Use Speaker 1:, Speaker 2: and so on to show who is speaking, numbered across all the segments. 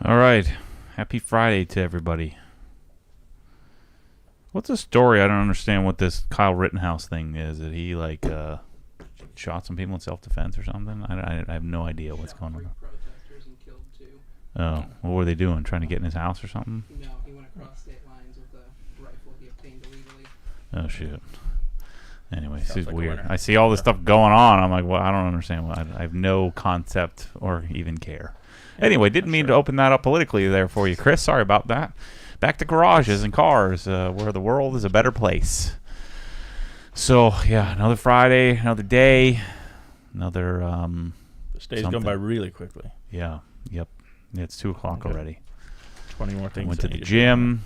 Speaker 1: All right. Happy Friday to everybody. What's the story? I don't understand what this Kyle Rittenhouse thing is. That he shot some people in self-defense or something? I have no idea what's going on.
Speaker 2: Protesters and killed two.
Speaker 1: Oh, what were they doing? Trying to get in his house or something?
Speaker 2: No, he went across state lines with a rifle he obtained illegally.
Speaker 1: Oh shit. Anyway, this is
Speaker 3: like
Speaker 1: weird. I see all this stuff going on. I'm like, well, I don't understand. I have no concept or even care. Anyway, didn't mean to open that up politically there for you, Chris. Sorry about that. Back to garages and cars, where the world is a better place. So, yeah, another Friday, another day, another
Speaker 3: This day's
Speaker 1: something.
Speaker 3: gone by really quickly.
Speaker 1: Yeah, yep. It's 2 o'clock
Speaker 3: Okay.
Speaker 1: already.
Speaker 3: 20 more things.
Speaker 1: Went
Speaker 3: that
Speaker 1: to the
Speaker 3: need
Speaker 1: gym,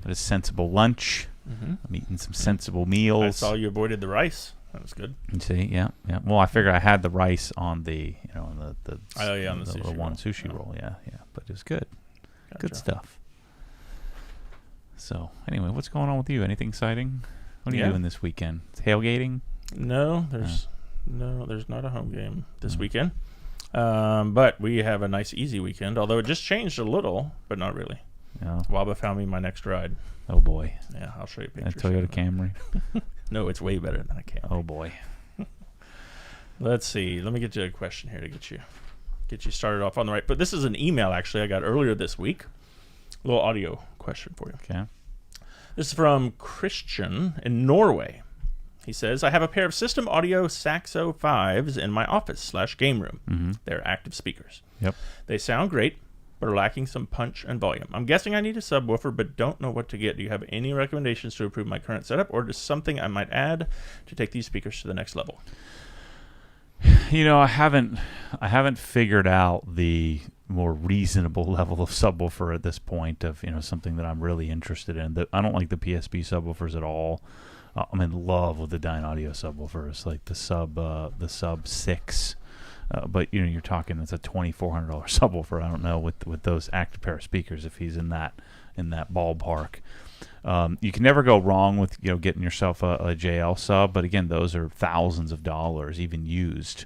Speaker 1: had a sensible lunch.
Speaker 3: Mm-hmm.
Speaker 1: I'm eating some sensible meals.
Speaker 3: I saw you avoided the rice. That was good.
Speaker 1: You see, yeah. Well, I figure I had the rice on the, on the
Speaker 3: on the sushi
Speaker 1: one
Speaker 3: roll.
Speaker 1: sushi
Speaker 3: Yeah.
Speaker 1: roll. Yeah, but it was good.
Speaker 3: Gotcha.
Speaker 1: Good stuff. So, anyway, what's going on with you? Anything exciting? What are you
Speaker 3: Yeah.
Speaker 1: doing this weekend? Tailgating?
Speaker 3: No, there's not a home game this weekend. But we have a nice, easy weekend. Although it just changed a little, but not really.
Speaker 1: No.
Speaker 3: Waba found me my next ride.
Speaker 1: Oh boy.
Speaker 3: Yeah, I'll show you
Speaker 1: A
Speaker 3: pictures.
Speaker 1: Toyota Camry.
Speaker 3: No, it's way better than a Camry.
Speaker 1: Oh boy.
Speaker 3: Let's see. Let me get you a question here to get you started off on the right. But this is an email actually I got earlier this week. A little audio question for you.
Speaker 1: Okay.
Speaker 3: This is from Christian in Norway. He says, I have a pair of System Audio Saxo 5s in my office/game room.
Speaker 1: Mm-hmm.
Speaker 3: They're active speakers.
Speaker 1: Yep.
Speaker 3: They sound great, but are lacking some punch and volume. I'm guessing I need a subwoofer, but don't know what to get. Do you have any recommendations to improve my current setup, or just something I might add to take these speakers to the next level?
Speaker 1: I haven't figured out the more reasonable level of subwoofer at this point of, something that I'm really interested in. I don't like the PSP subwoofers at all. I'm in love with the Dyne Audio subwoofers, like the Sub 6. But you're talking, it's a $2,400 subwoofer. I don't know with those active pair of speakers if he's in that ballpark. You can never go wrong with getting yourself a JL sub, but again, those are thousands of dollars, even used.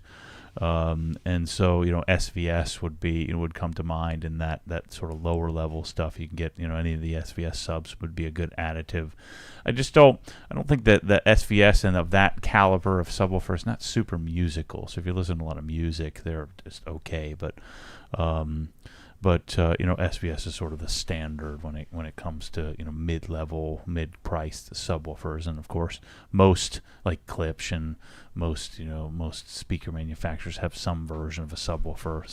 Speaker 1: And so SVS would come to mind, and that sort of lower level stuff you can get. Any of the SVS subs would be a good additive. I don't think that the SVS and of that caliber of subwoofer is not super musical. So if you listen to a lot of music, they're just okay, but SVS is sort of the standard when it comes to mid-level, mid-priced subwoofers, and of course most like Klipsch and most speaker manufacturers have some version of a subwoofer,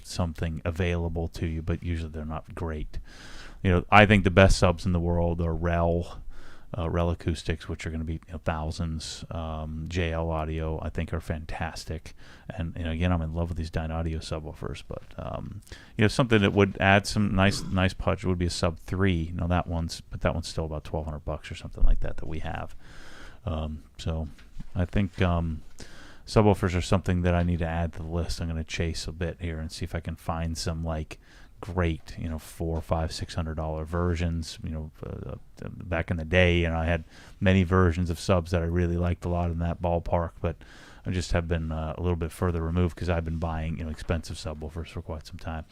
Speaker 1: something available to you, but usually they're not great. I think the best subs in the world are Rel acoustics, which are going to be thousands. JL audio, I think, are fantastic, and again, I'm in love with these Dyne Audio subwoofers. But something that would add some nice punch would be a Sub 3. That one's still about $1,200 or something like that we have. So I think subwoofers are something that I need to add to the list. I'm going to chase a bit here and see if I can find some great, $400, $500, $600 versions. Back in the day, I had many versions of subs that I really liked a lot in that ballpark, but I just have been a little bit further removed because I've been buying expensive subwoofers for quite some time.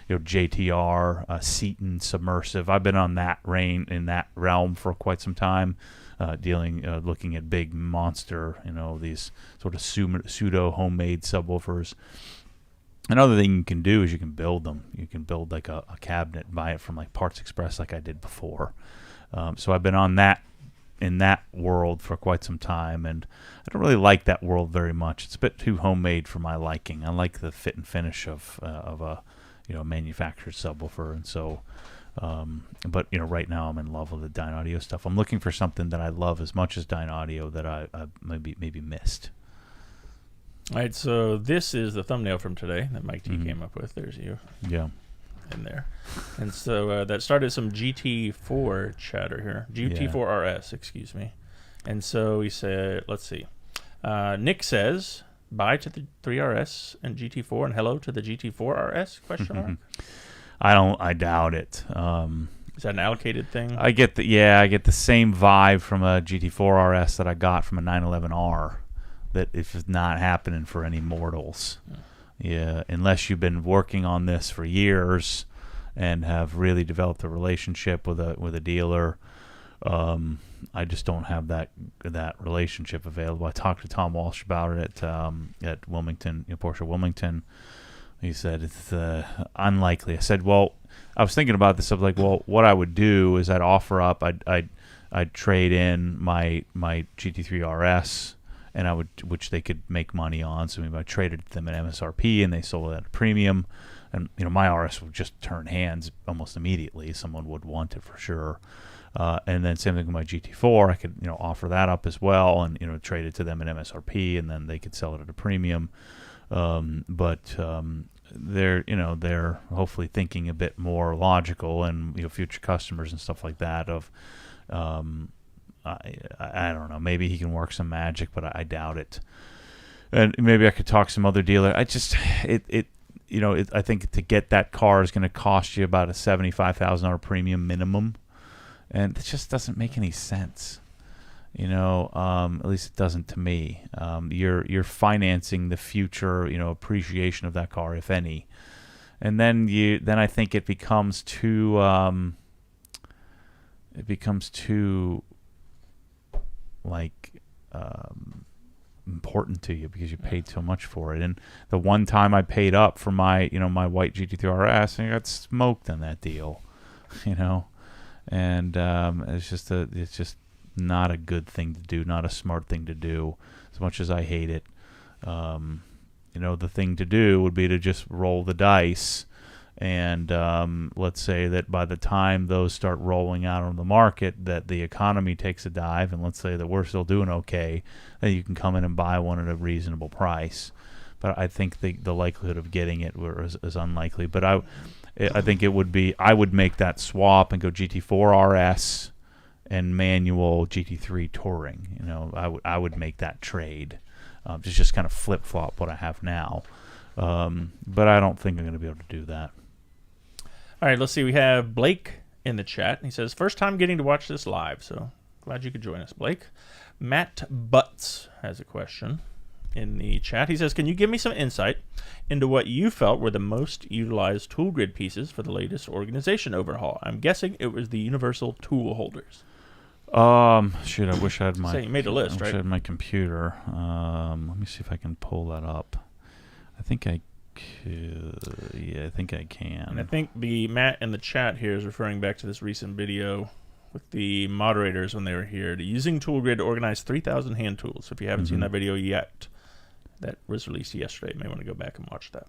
Speaker 1: JTR, Seaton, Submersive. I've been on that realm for quite some time, looking at big monster, these sort of pseudo homemade subwoofers. Another thing you can do is you can build them. You can build like a cabinet, buy it from like Parts Express like I did before. So I've been in that world for quite some time, and I don't really like that world very much. It's a bit too homemade for my liking. I like the fit and finish of a manufactured subwoofer, and so but right now I'm in love with the Dyne Audio stuff. I'm looking for something that I love as much as Dyne Audio that I maybe missed.
Speaker 3: All right, so this is the thumbnail from today that Mike T came up with. There's you.
Speaker 1: Yeah.
Speaker 3: In there. And so that started some GT4 chatter here. GT4 RS, excuse me. And so he said, let's see. Nick says, bye to the 3RS and GT4 and hello to the GT4 RS, question mark?
Speaker 1: I doubt it.
Speaker 3: Is that an allocated thing?
Speaker 1: I get the same vibe from a GT4 RS that I got from a 911R. That if it's not happening for any mortals. Yeah, unless you've been working on this for years and have really developed a relationship with a dealer. I just don't have that relationship available. I talked to Tom Walsh about it at Wilmington, Porsche Wilmington. He said it's unlikely. I said, well, I was thinking about this. I was like, well, what I would do is I'd offer up, I'd trade in my GT3 RS, and which they could make money on. So maybe I traded them at MSRP and they sold it at a premium, and my RS would just turn hands almost immediately. Someone would want it for sure. And then same thing with my GT4, I could offer that up as well, and trade it to them at MSRP, and then they could sell it at a premium. But they're hopefully thinking a bit more logical, and future customers and stuff like that. I don't know, maybe he can work some magic, but I doubt it. And maybe I could talk some other dealer. I think to get that car is going to cost you about a $75,000 premium minimum. And it just doesn't make any sense, at least it doesn't to me. You're financing the future, appreciation of that car, if any. And then I think it becomes too important to you because you paid so much for it. And the one time I paid up for my my white GT3 RS, and I got smoked on that deal, And it's just not a good thing to do, not a smart thing to do. As much as I hate it, the thing to do would be to just roll the dice. And let's say that by the time those start rolling out on the market, that the economy takes a dive, and let's say that we're still doing okay, then you can come in and buy one at a reasonable price. But I think the likelihood of getting it is unlikely. But I think it would be, I would make that swap and go GT4 RS and manual GT3 Touring. I would make that trade, just kind of flip flop what I have now. But I don't think I'm going to be able to do that.
Speaker 3: All right, let's see. We have Blake in the chat. He says, first time getting to watch this live, so glad you could join us, Blake. Matt Butts has a question in the chat. He says, can you give me some insight into what you felt were the most utilized tool grid pieces for the latest organization overhaul? I'm guessing it was the universal tool holders.
Speaker 1: Shoot, I wish I had my...
Speaker 3: So you made a list,
Speaker 1: I wish
Speaker 3: right?
Speaker 1: I had my computer. Let me see if I can pull that up. I think I could. Yeah, I think I can.
Speaker 3: And I think the Matt in the chat here is referring back to this recent video with the moderators when they were here, to using tool grid to organize 3,000 hand tools. So if you haven't seen that video yet, that was released yesterday. You may want to go back and watch that.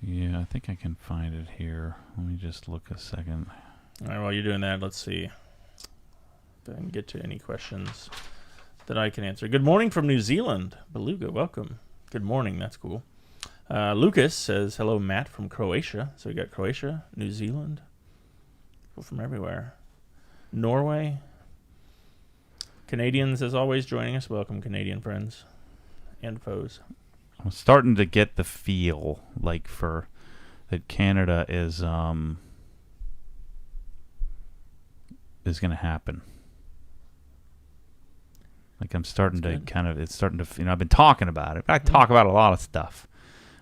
Speaker 1: Yeah, I think I can find it here. Let me just look a second.
Speaker 3: All right, while you're doing that, let's see if I can get to any questions that I can answer. Good morning from New Zealand. Beluga, welcome. Good morning. That's cool. Lucas says, hello, Matt from Croatia. So we got Croatia, New Zealand, people from everywhere. Norway. Canadians, as always, joining us. Welcome, Canadian friends and foes.
Speaker 1: I'm starting to get the feel like that Canada is going to happen. Like I'm starting to it's starting to, I've been talking about it. But I talk about a lot of stuff,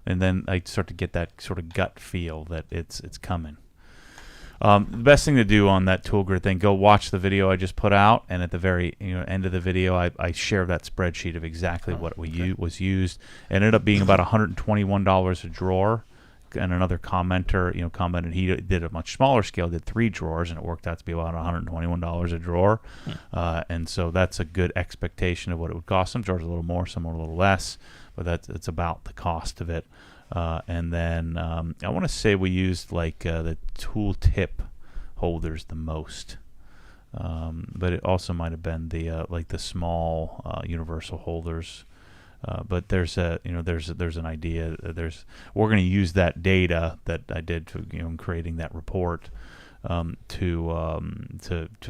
Speaker 1: and then I start to get that sort of gut feel that it's coming. The best thing to do on that tool grid thing, go watch the video I just put out, and at the very end of the video, I share that spreadsheet of exactly what was used. It ended up being about $121 a drawer. And another commenter, commented he did a much smaller scale, did 3 drawers, and it worked out to be about $121 a drawer. And so that's a good expectation of what it would cost. Some drawers a little more, some a little less, but it's about the cost of it. And then I want to say we used like the tool tip holders the most, but it also might have been the like the small universal holders. But there's an idea. We're going to use that data that I did to in creating that report to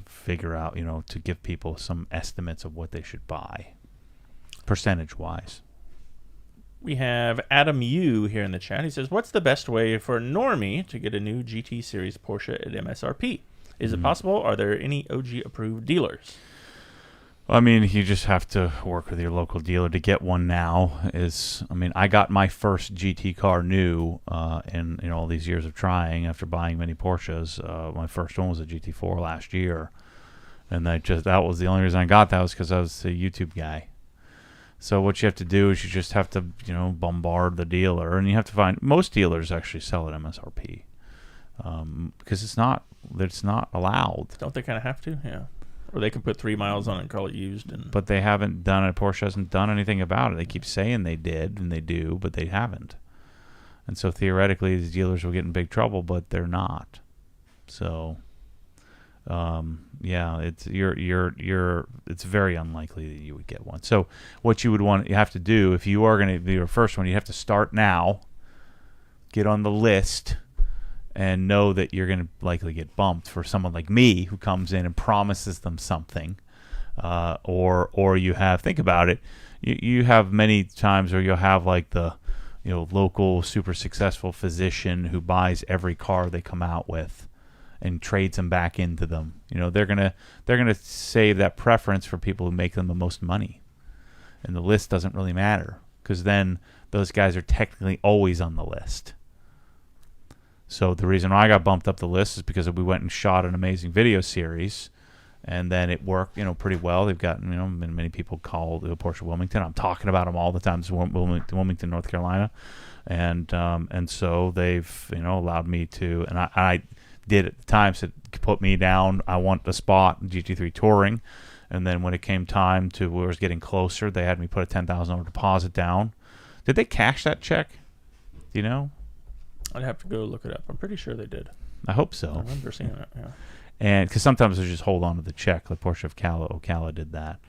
Speaker 1: figure out to give people some estimates of what they should buy, percentage wise.
Speaker 3: We have Adam Yu here in the chat. He says, what's the best way for a normie to get a new GT Series Porsche at MSRP? Is it possible? Are there any OG approved dealers?
Speaker 1: I mean, you just have to work with your local dealer to get one now. I got my first GT car new in all these years of trying after buying many Porsches. My first one was a GT4 last year, and that was the only reason I got that was because I was a YouTube guy. So what you have to do is you just have to bombard the dealer, and you have to find most dealers actually sell at MSRP because it's not allowed.
Speaker 3: Don't they kind of have to? Yeah. Or they can put 3 miles on it and call it used.
Speaker 1: But they haven't done it. Porsche hasn't done anything about it. They keep saying they did, and they do, but they haven't. And so theoretically, these dealers will get in big trouble, but they're not. So, it's it's very unlikely that you would get one. So what you have to do if you are going to be your first one, you have to start now, get on the list, and know that you're going to likely get bumped for someone like me who comes in and promises them something, or you have, think about it, you have many times where you'll have like the local super successful physician who buys every car they come out with and trades them back into them. They're gonna save that preference for people who make them the most money, and the list doesn't really matter because then those guys are technically always on the list. So the reason I got bumped up the list is because we went and shot an amazing video series, and then it worked, pretty well. They've got, many people call the Porsche Wilmington. I'm talking about them all the time. It's Wilmington, North Carolina, and so they've, allowed me to, and I did at the time, said put me down. I want a spot in GT3 Touring, and then when it came time to where it was getting closer, they had me put a $10,000 deposit down. Did they cash that check? Do you know?
Speaker 3: I'd have to go look it up. I'm pretty sure they did.
Speaker 1: I hope so.
Speaker 3: I remember seeing it, yeah.
Speaker 1: And because sometimes they just hold on to the check, like Porsche Ocala did that.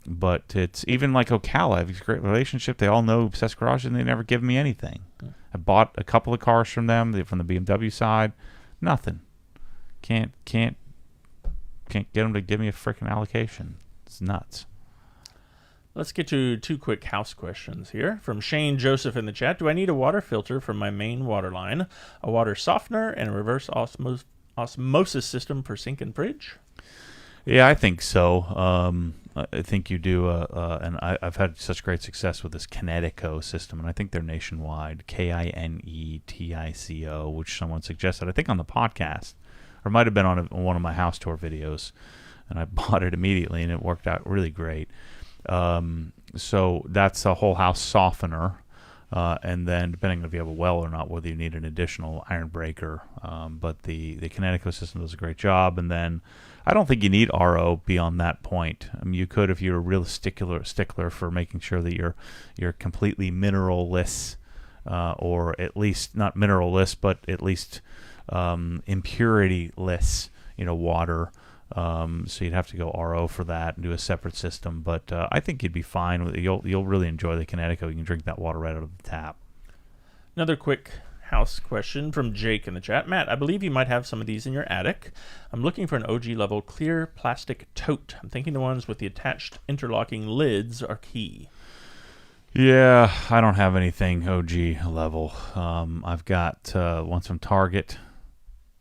Speaker 1: But it's even like Ocala, I have a great relationship. They all know Obsessed Garage, and they never give me anything. Yeah. I bought a couple of cars from them, from the BMW side. Nothing. Can't get them to give me a freaking allocation. It's nuts.
Speaker 3: Let's get to 2 quick house questions here. From Shane Joseph in the chat. Do I need a water filter for my main water line, a water softener, and a reverse osmosis system for sink and fridge?
Speaker 1: Yeah, I think so. I think you do. And I've had such great success with this Kinetico system, and I think they're nationwide. Kinetico, which someone suggested, I think, on the podcast, or might have been on one of my house tour videos. And I bought it immediately, and it worked out really great. So that's a whole house softener, and then depending on if you have a well or not, whether you need an additional iron breaker. But the Kinetico system does a great job, and then I don't think you need RO beyond that point. I mean, you could if you're a real stickler for making sure that you're completely mineralless, or at least not mineralless, but at least impurity-less, water. So you'd have to go RO for that and do a separate system. But I think you'd be fine. You'll really enjoy the Kinetico. You can drink that water right out of the tap.
Speaker 3: Another quick house question from Jake in the chat. Matt, I believe you might have some of these in your attic. I'm looking for an OG level clear plastic tote. I'm thinking the ones with the attached interlocking lids are key.
Speaker 1: Yeah, I don't have anything OG level. I've got ones from Target,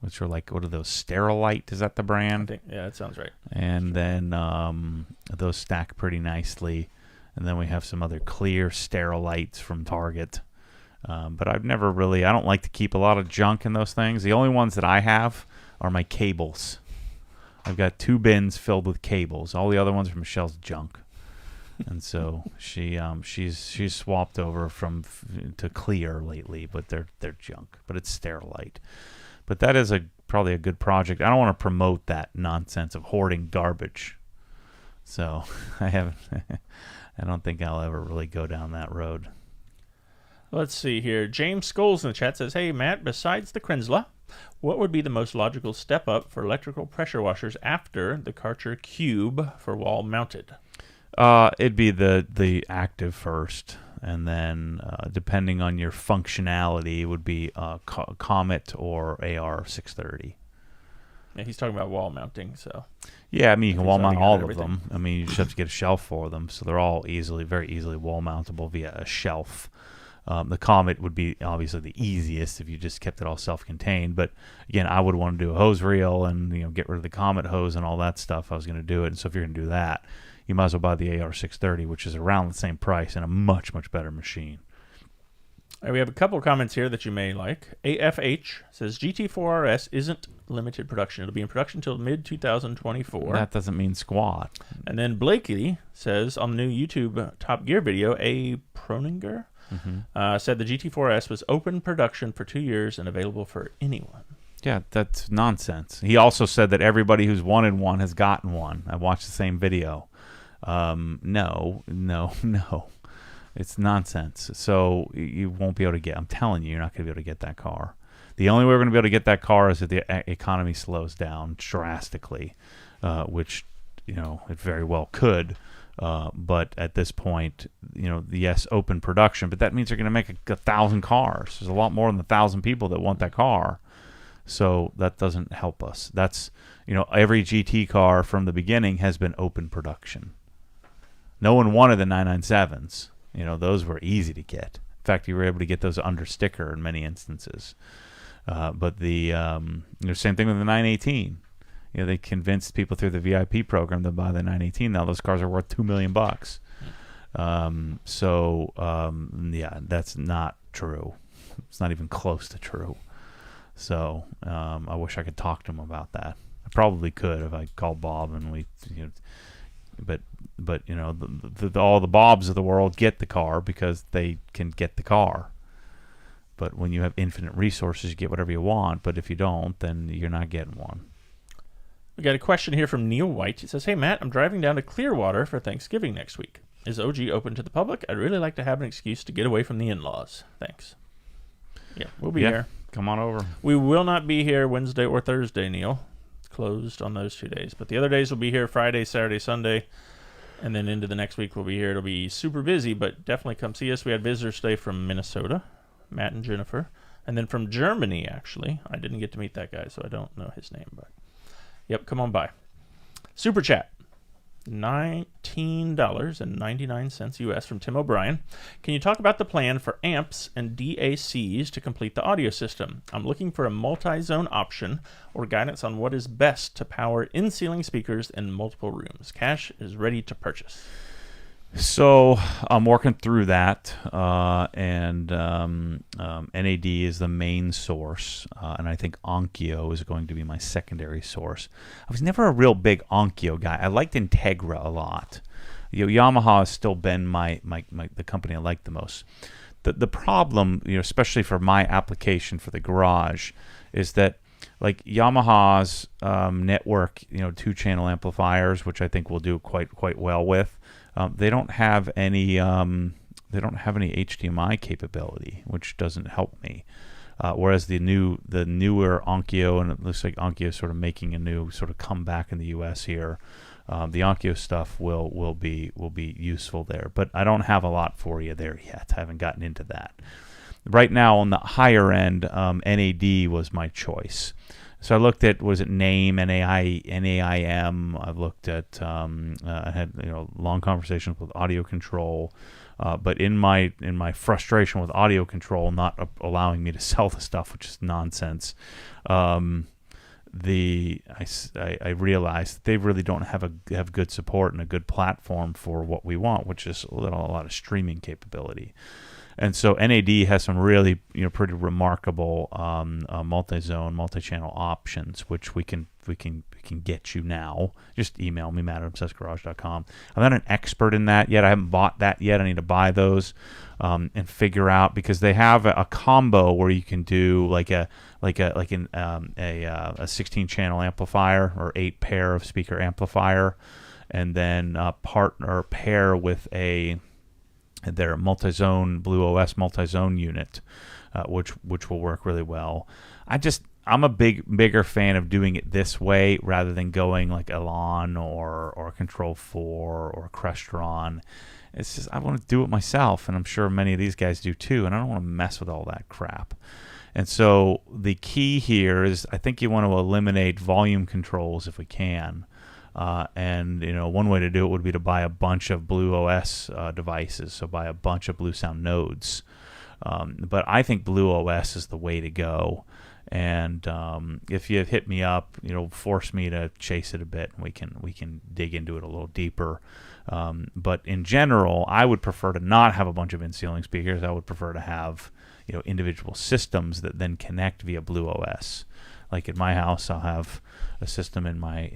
Speaker 1: which are like, what are those? Sterilite, is that the brand?
Speaker 3: Yeah, that sounds right.
Speaker 1: And then those stack pretty nicely. And then we have some other clear Sterilites from Target. But I've never really, I don't like to keep a lot of junk in those things. The only ones that I have are my cables. I've got 2 bins filled with cables. All the other ones are Michelle's junk. And so she's swapped over to clear lately, but they're junk. But it's Sterilite. But that is probably a good project. I don't want to promote that nonsense of hoarding garbage. So I don't think I'll ever really go down that road.
Speaker 3: Let's see here. James Scholes in the chat says, hey, Matt, besides the Krenzla, what would be the most logical step up for electrical pressure washers after the Karcher Cube for wall mounted?
Speaker 1: It'd be the active first. And then, depending on your functionality, it would be Comet or AR630.
Speaker 3: Yeah, he's talking about wall mounting, so.
Speaker 1: Yeah, I mean, you can wall mount all of them. I mean, you just have to get a shelf for them. So they're all very easily wall mountable via a shelf. The Comet would be obviously the easiest if you just kept it all self-contained. But again, I would want to do a hose reel and get rid of the Comet hose and all that stuff. I was going to do it. And so if you're going to do that, you might as well buy the AR630, which is around the same price and a much, much better machine.
Speaker 3: All right, we have a couple of comments here that you may like. AFH says GT4 RS isn't limited production. It'll be in production until mid-2024.
Speaker 1: That doesn't mean squat.
Speaker 3: And then Blakely says on the new YouTube Top Gear video, A. Proninger said the GT4 RS was open production for 2 years and available for anyone.
Speaker 1: Yeah, that's nonsense. He also said that everybody who's wanted one has gotten one. I watched the same video. No. It's nonsense. So you won't be able to get. I'm telling you, you're not going to be able to get that car. The only way we're going to be able to get that car is if the economy slows down drastically, which it very well could. But at this point, yes, open production, but that means they're going to make 1,000 cars. There's a lot more than 1,000 people that want that car. So that doesn't help us. That's every GT car from the beginning has been open production. No one wanted the 997s. Those were easy to get. In fact, you were able to get those under sticker in many instances. But the same thing with the 918. They convinced people through the VIP program to buy the 918. Now those cars are worth $2 million. Yeah, that's not true. It's not even close to true. So I wish I could talk to him about that. I probably could if I called Bob and we, but all the Bobs of the world get the car because they can get the car. But when you have infinite resources, you get whatever you want. But if you don't, then you're not getting one.
Speaker 3: We got a question here from Neil White. He says, "Hey Matt, I'm driving down to Clearwater for Thanksgiving next week. Is OG open to the public? I'd really like to have an excuse to get away from the in-laws. Thanks." Yeah, we'll be here.
Speaker 1: Come on over.
Speaker 3: We will not be here Wednesday or Thursday, Neil. It's closed on those 2 days. But the other days we'll be here Friday, Saturday, Sunday. And then into the next week we'll be here. It'll be super busy, but definitely come see us. We had visitors today from Minnesota, Matt and Jennifer. And then from Germany, actually. I didn't get to meet that guy, so I don't know his name. But yep, come on by. Super Chat. $19.99 US from Tim O'Brien. Can you talk about the plan for amps and DACs to complete the audio system? I'm looking for a multi-zone option or guidance on what is best to power in-ceiling speakers in multiple rooms. Cash is ready to purchase.
Speaker 1: So I'm working through that, and NAD is the main source, and I think Onkyo is going to be my secondary source. I was never a real big Onkyo guy. I liked Integra a lot. Yamaha has still been the company I like the most. The problem, especially for my application for the garage, is that like Yamaha's network, 2-channel amplifiers, which I think we'll do quite well with. They don't have any HDMI capability, which doesn't help me. Whereas the newer Onkyo, and it looks like Onkyo is sort of making a new sort of comeback in the U.S. here. The Onkyo stuff will be useful there, but I don't have a lot for you there yet. I haven't gotten into that. Right now on the higher end, NAD was my choice. So I looked at, was it NAIM, NAIM? I've looked at, I had long conversations with Audio Control, but in my frustration with Audio Control not allowing me to sell the stuff, which is nonsense, I realized that they really don't have good support and a good platform for what we want, which is a lot of streaming capability. And so NAD has some really pretty remarkable multi-zone, multi-channel options, which we can get you now. Just email me, matt@obsessedgarage.com. I'm not an expert in that yet. I haven't bought that yet. I need to buy those and figure out, because they have a combo where you can do like a 16-channel amplifier or 8-pair of speaker amplifier, and then pair with their multi-zone Blue OS multi-zone unit, which will work really well. I'm a bigger fan of doing it this way rather than going like Elan or Control 4 or Crestron. It's just I want to do it myself, and I'm sure many of these guys do too, and I don't want to mess with all that crap. And so the key here is I think you want to eliminate volume controls if we can. And one way to do it would be to buy a bunch of Blue OS devices, so buy a bunch of Blue Sound nodes, But I think Blue OS is the way to go. And if you hit me up, force me to chase it a bit, and we can dig into it a little deeper. But in general, I would prefer to not have a bunch of in-ceiling speakers. I would prefer to have individual systems that then connect via Blue OS. Like at my house, I'll have a system in my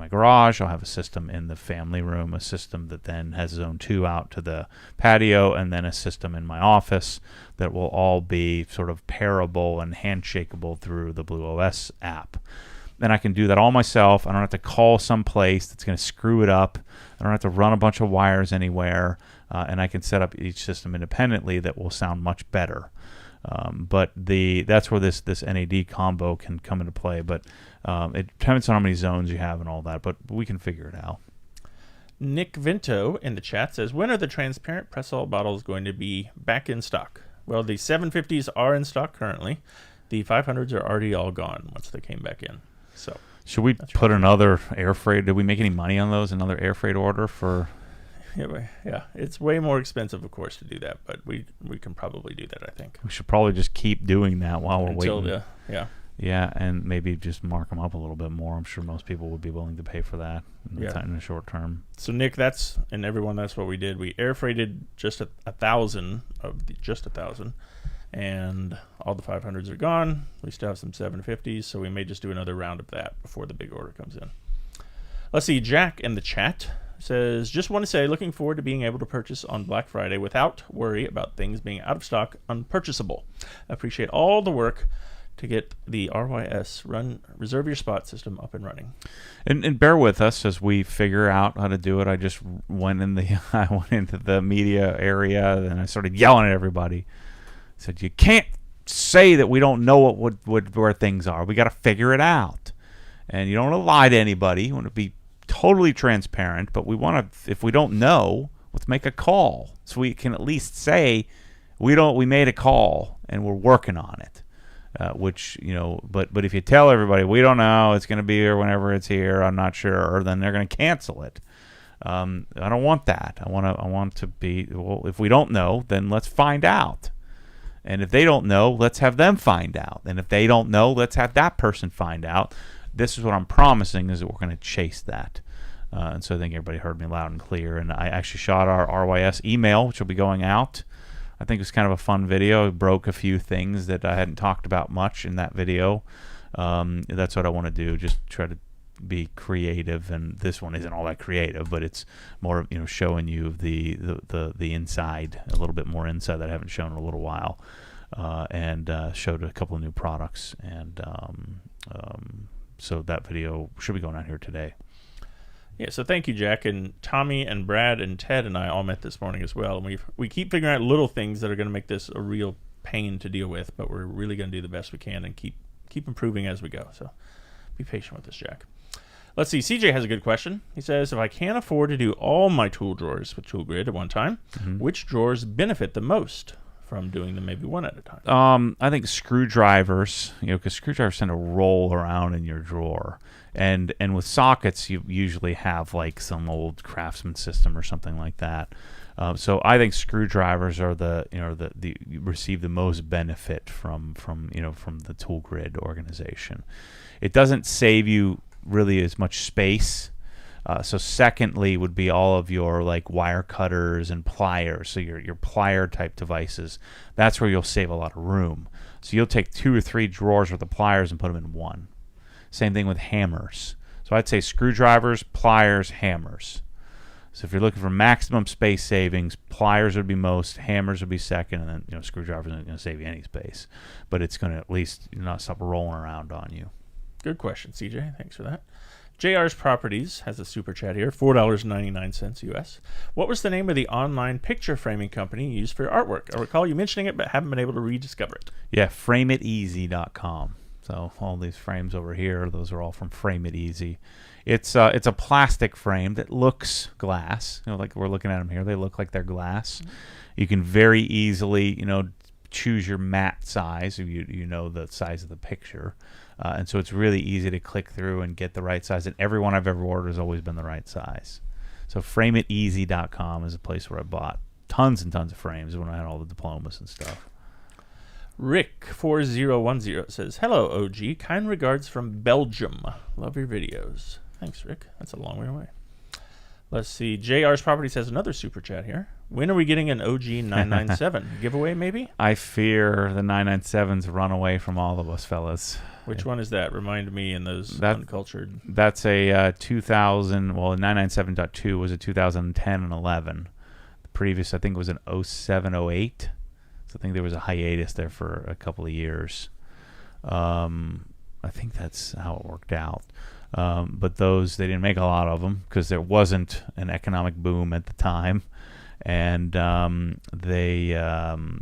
Speaker 1: garage. I'll have a system in the family room, a system that then has zone 2 out to the patio, and then a system in my office that will all be sort of pairable and handshakeable through the Blue OS app. And I can do that all myself. I don't have to call some place that's going to screw it up. I don't have to run a bunch of wires anywhere, and I can set up each system independently that will sound much better. But that's where this NAD combo can come into play. But it depends on how many zones you have and all that. But we can figure it out.
Speaker 3: Nick Vinto in the chat says, when are the transparent Pressol bottles going to be back in stock? Well, the 750s are in stock currently. The 500s are already all gone once they came back in. So
Speaker 1: should we put another air freight? Did we make any money on those? Another air freight order for?
Speaker 3: Yeah, it's way more expensive, of course, to do that, but we can probably do that, I think.
Speaker 1: We should probably just keep doing that while we're waiting.
Speaker 3: Yeah,
Speaker 1: and maybe just mark them up a little bit more. I'm sure most people would be willing to pay for that in the short term.
Speaker 3: So, Nick, that's what we did. We air freighted just 1,000 of just 1,000, and all the 500s are gone. We still have some 750s, so we may just do another round of that before the big order comes in. Let's see, Jack in the chat says, just want to say, looking forward to being able to purchase on Black Friday without worry about things being out of stock, unpurchasable. Appreciate all the work to get the RYS Reserve Your Spot system up and running.
Speaker 1: And bear with us as we figure out how to do it. I just went into the media area and I started yelling at everybody. I said, you can't say that we don't know where things are. We got to figure it out. And you don't want to lie to anybody. You want to be totally transparent, but we want to, if we don't know, let's make a call so we can at least say we made a call and we're working on it. But if you tell everybody we don't know, it's going to be here whenever it's here, I'm not sure, then they're going to cancel it. I don't want that. I want to be, well, if we don't know, then let's find out. And if they don't know, let's have them find out. And if they don't know, let's have that person find out. This is what I'm promising, is that we're going to chase that. And so I think everybody heard me loud and clear. And I actually shot our RYS email, which will be going out. I think it was kind of a fun video. It broke a few things that I hadn't talked about much in that video. That's what I want to do, just try to be creative. And this one isn't all that creative, but it's more showing you the inside, a little bit more inside that I haven't shown in a little while. And showed a couple of new products. And so that video should be going out here today.
Speaker 3: Yeah, so thank you, Jack. And Tommy and Brad and Ted and I all met this morning as well. And we keep figuring out little things that are going to make this a real pain to deal with, but we're really going to do the best we can and keep improving as we go. So be patient with us, Jack. Let's see. CJ has a good question. He says, if I can't afford to do all my tool drawers with Tool Grid at one time, which drawers benefit the most from doing them maybe one at a time?
Speaker 1: I think screwdrivers, because screwdrivers tend to roll around in your drawer. And with sockets, you usually have like some old Craftsman system or something like that. So I think screwdrivers are you receive the most benefit from the Tool Grid organization. It doesn't save you really as much space. So secondly would be all of your like wire cutters and pliers, so your plier type devices. That's where you'll save a lot of room. So you'll take 2 or 3 drawers worth of pliers and put them in one. Same thing with hammers. So I'd say screwdrivers, pliers, hammers. So if you're looking for maximum space savings, pliers would be most, hammers would be second, and then screwdrivers aren't going to save you any space, but it's going to at least not stop rolling around on you.
Speaker 3: Good question, CJ. Thanks for that. JR's Properties has a super chat here, $4.99 US. What was the name of the online picture framing company you used for your artwork? I recall you mentioning it, but haven't been able to rediscover it.
Speaker 1: Yeah, frameiteasy.com. So all these frames over here, those are all from Frame It Easy. It's a plastic frame that looks glass. Like we're looking at them here, they look like they're glass. You can very easily, choose your matte size. The size of the picture. And so it's really easy to click through and get the right size. And every one I've ever ordered has always been the right size. So frameiteasy.com is a place where I bought tons and tons of frames when I had all the diplomas and stuff.
Speaker 3: Rick4010 says, "Hello, OG. Kind regards from Belgium. Love your videos." Thanks, Rick. That's a long way away. Let's see. JR's Properties has another super chat here. When are we getting an OG 997 giveaway? Maybe.
Speaker 1: I fear the 997s run away from all of us, fellas.
Speaker 3: Which one is that? Remind me in those uncultured.
Speaker 1: That's a 2000. Well, 997.2 was a 2010 and 11. The previous, I think, was an 07, 08. So I think there was a hiatus there for a couple of years. I think that's how it worked out. But those, they didn't make a lot of them because there wasn't an economic boom at the time, and they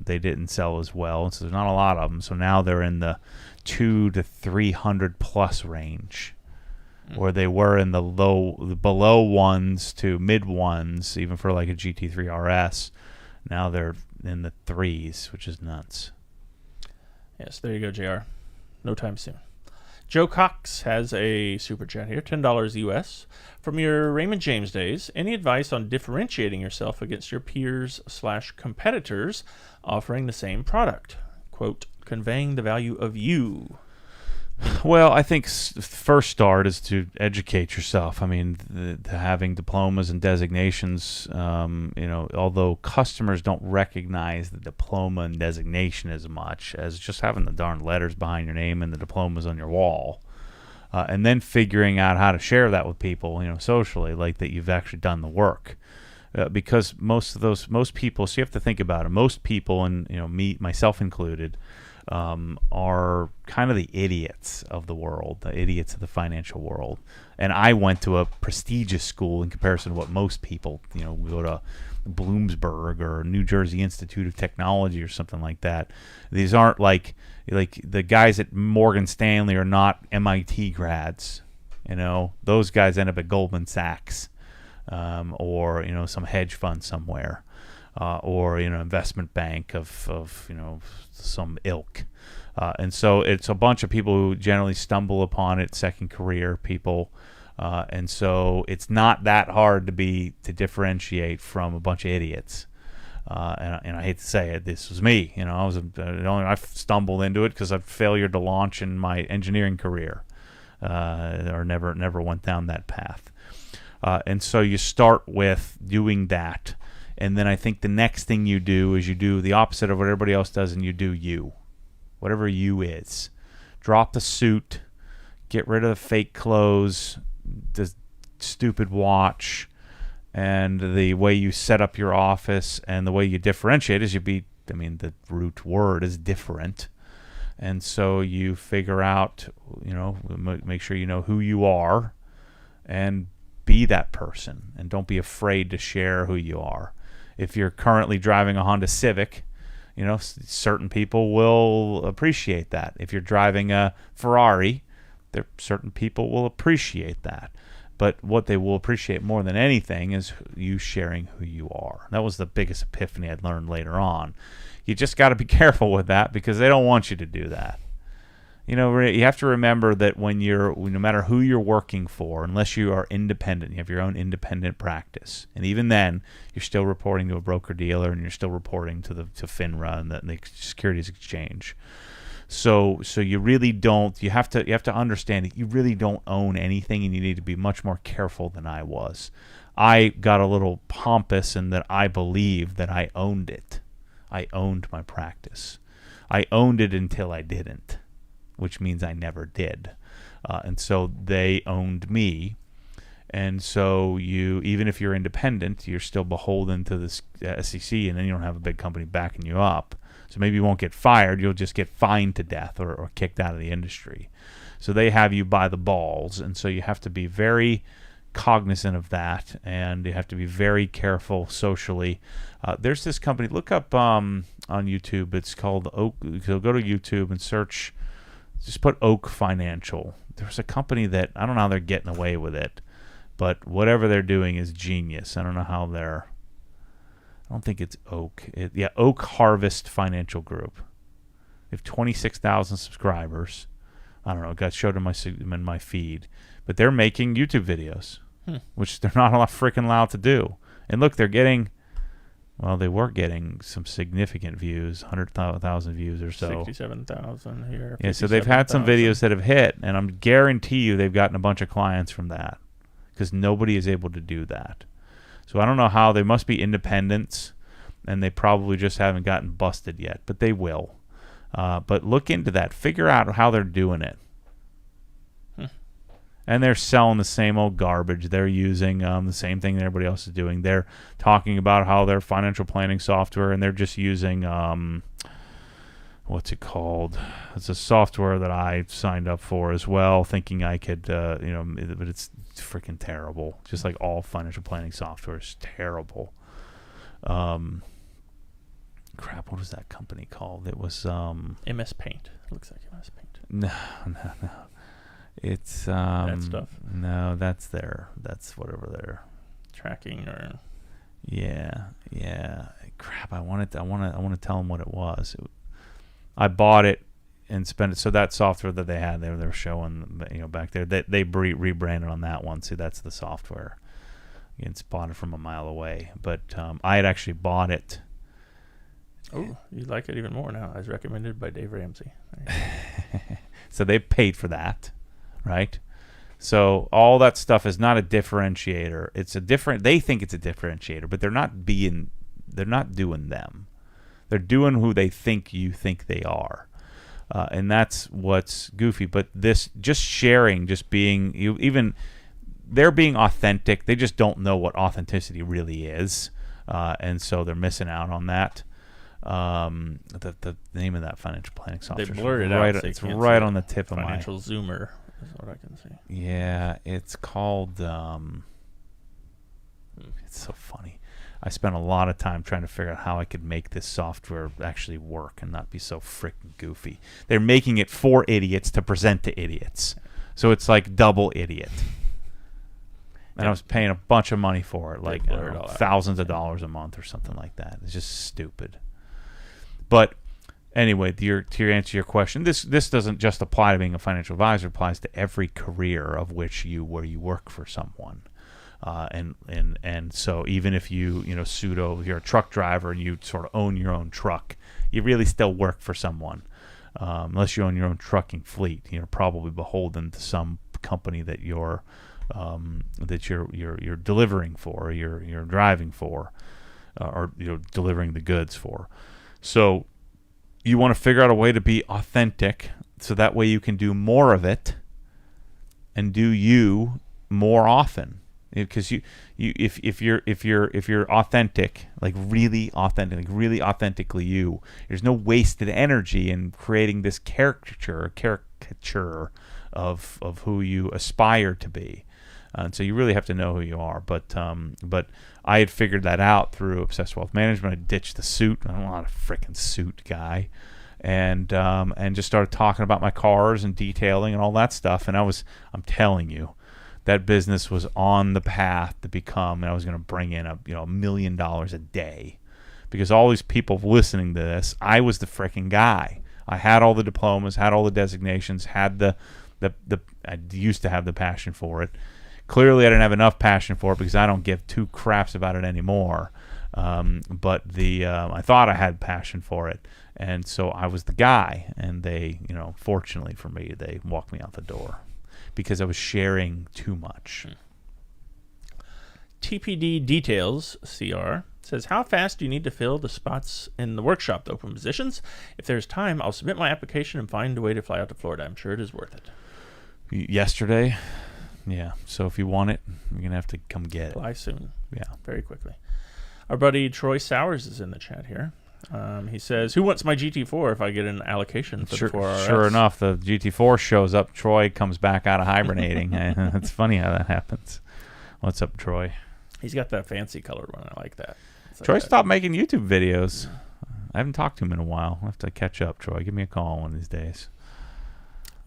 Speaker 1: didn't sell as well. So there's not a lot of them. So now they're in the 200 to 300 plus range, where they were in the below ones to mid ones, even for like a GT3 RS. Now they're in the threes, which is nuts.
Speaker 3: Yes, there you go, JR. No time soon. Joe Cox has a super chat here, $10 US. From your Raymond James days, any advice on differentiating yourself against your peers/competitors offering the same product? Quote, conveying the value of you.
Speaker 1: Well, I think first start is to educate yourself. I mean, having diplomas and designations, although customers don't recognize the diploma and designation as much as just having the darn letters behind your name and the diplomas on your wall, and then figuring out how to share that with people, socially, like that you've actually done the work. Because most people, so you have to think about it. Most people, and me, myself included, are kind of the idiots of the world, the idiots of the financial world. And I went to a prestigious school in comparison to what most people, we go to Bloomsburg or New Jersey Institute of Technology or something like that. These aren't like the guys at Morgan Stanley are not MIT grads. Those guys end up at Goldman Sachs, or some hedge fund somewhere. Or investment bank of some ilk, and so it's a bunch of people who generally stumble upon it, second career people, and so it's not that hard to differentiate from a bunch of idiots. And I hate to say it, this was me. I stumbled into it because of failure to launch in my engineering career, or never went down that path. And so you start with doing that. And then I think the next thing you do is you do the opposite of what everybody else does, and you do you. Whatever you is. Drop the suit. Get rid of the fake clothes, the stupid watch, and the way you set up your office, and the way you differentiate is the root word is different. And so you figure out, make sure you know who you are, and be that person. And don't be afraid to share who you are. If you're currently driving a Honda Civic, certain people will appreciate that. If you're driving a Ferrari, certain people will appreciate that. But what they will appreciate more than anything is you sharing who you are. That was the biggest epiphany I'd learned later on. You just got to be careful with that because they don't want you to do that. You have to remember that no matter who you're working for, unless you are independent, you have your own independent practice, and even then, you're still reporting to a broker dealer, and you're still reporting to FINRA and the Securities Exchange. So you really don't. You have to understand that you really don't own anything, and you need to be much more careful than I was. I got a little pompous in that I believed that I owned it. I owned my practice. I owned it until I didn't, which means I never did. And so they owned me. And so even if you're independent, you're still beholden to the SEC, and then you don't have a big company backing you up. So maybe you won't get fired. You'll just get fined to death or kicked out of the industry. So they have you by the balls. And so you have to be very cognizant of that, and you have to be very careful socially. There's this company. Look up on YouTube. It's called Oak. So go to YouTube and search. Just put Oak Financial. There's a company that I don't know how they're getting away with it, but whatever they're doing is genius. I don't know how I don't think it's Oak. Oak Harvest Financial Group. They have 26,000 subscribers. I don't know. It got showed in my feed, but they're making YouTube videos, which they're not freaking allowed to do. And look, they're getting Well, they were getting some significant views, 100,000 views or so.
Speaker 3: 67,000 here.
Speaker 1: Yeah, so they've had some
Speaker 3: 57,000.
Speaker 1: videos that have hit, and I'm guarantee you they've gotten a bunch of clients from that because nobody is able to do that. So I don't know how. They must be independents, and they probably just haven't gotten busted yet, but they will. But look into that. Figure out how they're doing it. And they're selling the same old garbage. They're using the same thing that everybody else is doing. They're talking about how their financial planning software, and they're just using, what's it called? It's a software that I signed up for as well, thinking I could, but it's freaking terrible. Just like all financial planning software is terrible. Crap, what was that company called? It was...
Speaker 3: MS Paint. It looks like MS Paint.
Speaker 1: No. It's
Speaker 3: that stuff.
Speaker 1: No, that's whatever their
Speaker 3: Tracking or
Speaker 1: yeah. Crap, I want to tell them what it was. I bought it and spent it. So that software that they had, they were showing, back there, that they rebranded on that one. See, that's the software. It's bought it from a mile away, but I had actually bought it.
Speaker 3: Oh, you like it even more now, as recommended by Dave Ramsey.
Speaker 1: So they paid for that. Right, so all that stuff is not a differentiator. They think it's a differentiator, but they're not doing them. They're doing who they think you think they are, and that's what's goofy. But this just sharing, just being they're being authentic. They just don't know what authenticity really is, and so they're missing out on that. The name of that financial planning software.
Speaker 3: They blurred it out.
Speaker 1: It's right on the tip of my
Speaker 3: Financial Zoomer is what I can see.
Speaker 1: Yeah, it's called. It's so funny. I spent a lot of time trying to figure out how I could make this software actually work and not be so freaking goofy. They're making it for idiots to present to idiots, so it's like double idiot. And I was paying a bunch of money for it, like thousands of dollars a month or something like that. It's just stupid. But anyway, to answer your question, this doesn't just apply to being a financial advisor. It applies to every career of where you work for someone, and so even if you're a truck driver and you sort of own your own truck, you really still work for someone, unless you own your own trucking fleet. You're probably beholden to some company that you're delivering for, or you're driving for, or delivering the goods for. So you want to figure out a way to be authentic, so that way you can do more of it and do you more often. Because if you're authentic, like really authentic, like really authentically you, there's no wasted energy in creating this caricature of who you aspire to be. And so you really have to know who you are. But I had figured that out through Obsessed Wealth Management. I ditched the suit. I'm not a freaking suit guy. And just started talking about my cars and detailing and all that stuff. And I'm telling you, that business was on the path to become, and I was going to bring in $1 million a day. Because all these people listening to this, I was the freaking guy. I had all the diplomas, had all the designations, had I used to have the passion for it. Clearly, I didn't have enough passion for it because I don't give two craps about it anymore. But I thought I had passion for it, and so I was the guy. And they, fortunately for me, they walked me out the door because I was sharing too much.
Speaker 3: TPD Details CR says, how fast do you need to fill the spots in the workshop, the open positions? If there's time, I'll submit my application and find a way to fly out to Florida. I'm sure it is worth it.
Speaker 1: Yesterday. Yeah, so if you want it, you're going to have to come get
Speaker 3: Apply soon.
Speaker 1: Yeah.
Speaker 3: Very quickly. Our buddy Troy Sowers is in the chat here. He says, who wants my GT4 if I get an allocation for the 4RS?
Speaker 1: Sure enough, the GT4 shows up. Troy comes back out of hibernating. It's funny how that happens. What's up, Troy?
Speaker 3: He's got that fancy colored one. I like that.
Speaker 1: Troy stopped making YouTube videos. I haven't talked to him in a while. I'll have to catch up, Troy. Give me a call one of these days.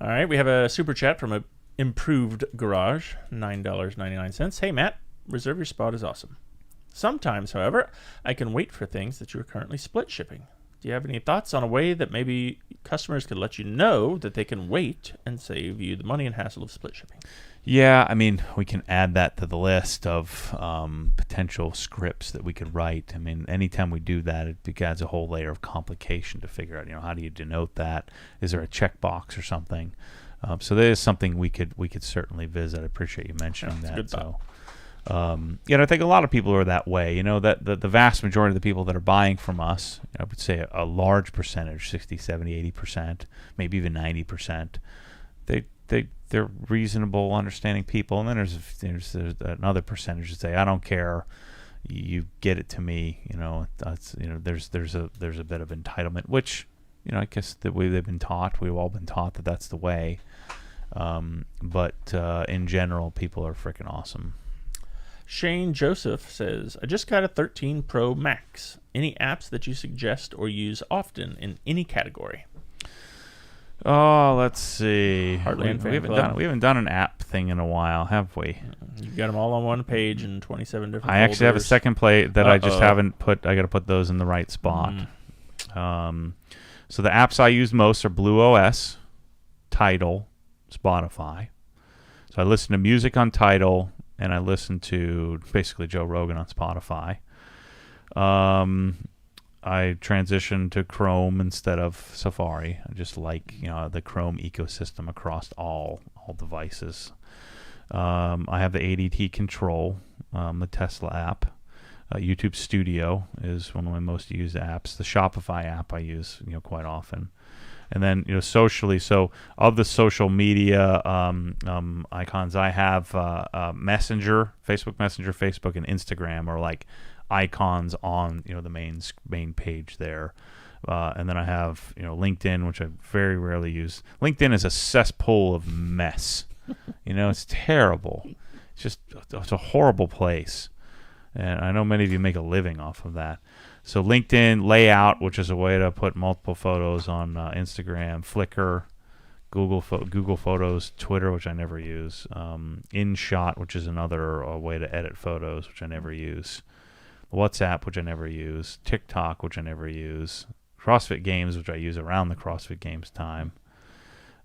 Speaker 3: All right, we have a super chat from a Improved Garage, $9.99. Hey, Matt, reserve your spot is awesome. Sometimes, however, I can wait for things that you are currently split shipping. Do you have any thoughts on a way that maybe customers could let you know that they can wait and save you the money and hassle of split shipping?
Speaker 1: Yeah, I mean, we can add that to the list of potential scripts that we could write. I mean, anytime we do that, it adds a whole layer of complication to figure out, how do you denote that? Is there a checkbox or something? So that is something we could certainly visit. I appreciate you mentioning that.
Speaker 3: Good thought.
Speaker 1: I think a lot of people are that way. That the vast majority of the people that are buying from us, I would say a large percentage, 60, 70, 80%, maybe even 90%, they're reasonable, understanding people. And then there's another percentage that say, I don't care, you get it to me. That's there's a bit of entitlement, which I guess the way we've all been taught that that's the way. But in general, people are freaking awesome.
Speaker 3: Shane Joseph says, I just got a 13 Pro Max. Any apps that you suggest or use often in any category?
Speaker 1: Oh, let's see.
Speaker 3: Heartland
Speaker 1: we haven't done an app thing in a while, have we?
Speaker 3: You got them all on one page in 27 different
Speaker 1: I actually have a second plate that I just haven't put. I got to put those in the right spot. So the apps I use most are Blue OS, Tidal, Spotify. So I listen to music on Tidal, and I listen to basically Joe Rogan on Spotify. I transitioned to Chrome instead of Safari. I just like the Chrome ecosystem across all devices. I have the ADT Control, the Tesla app. YouTube Studio is one of my most used apps. The Shopify app I use quite often. And then socially, so of the social media icons, I have Messenger, Facebook Messenger, Facebook, and Instagram are like icons on the main page there. And then I have LinkedIn, which I very rarely use. LinkedIn is a cesspool of mess. It's terrible. It's a horrible place. And I know many of you make a living off of that. So LinkedIn, Layout, which is a way to put multiple photos on Instagram, Flickr, Google Photos, Twitter, which I never use, InShot, which is another way to edit photos, which I never use, WhatsApp, which I never use, TikTok, which I never use, CrossFit Games, which I use around the CrossFit Games time.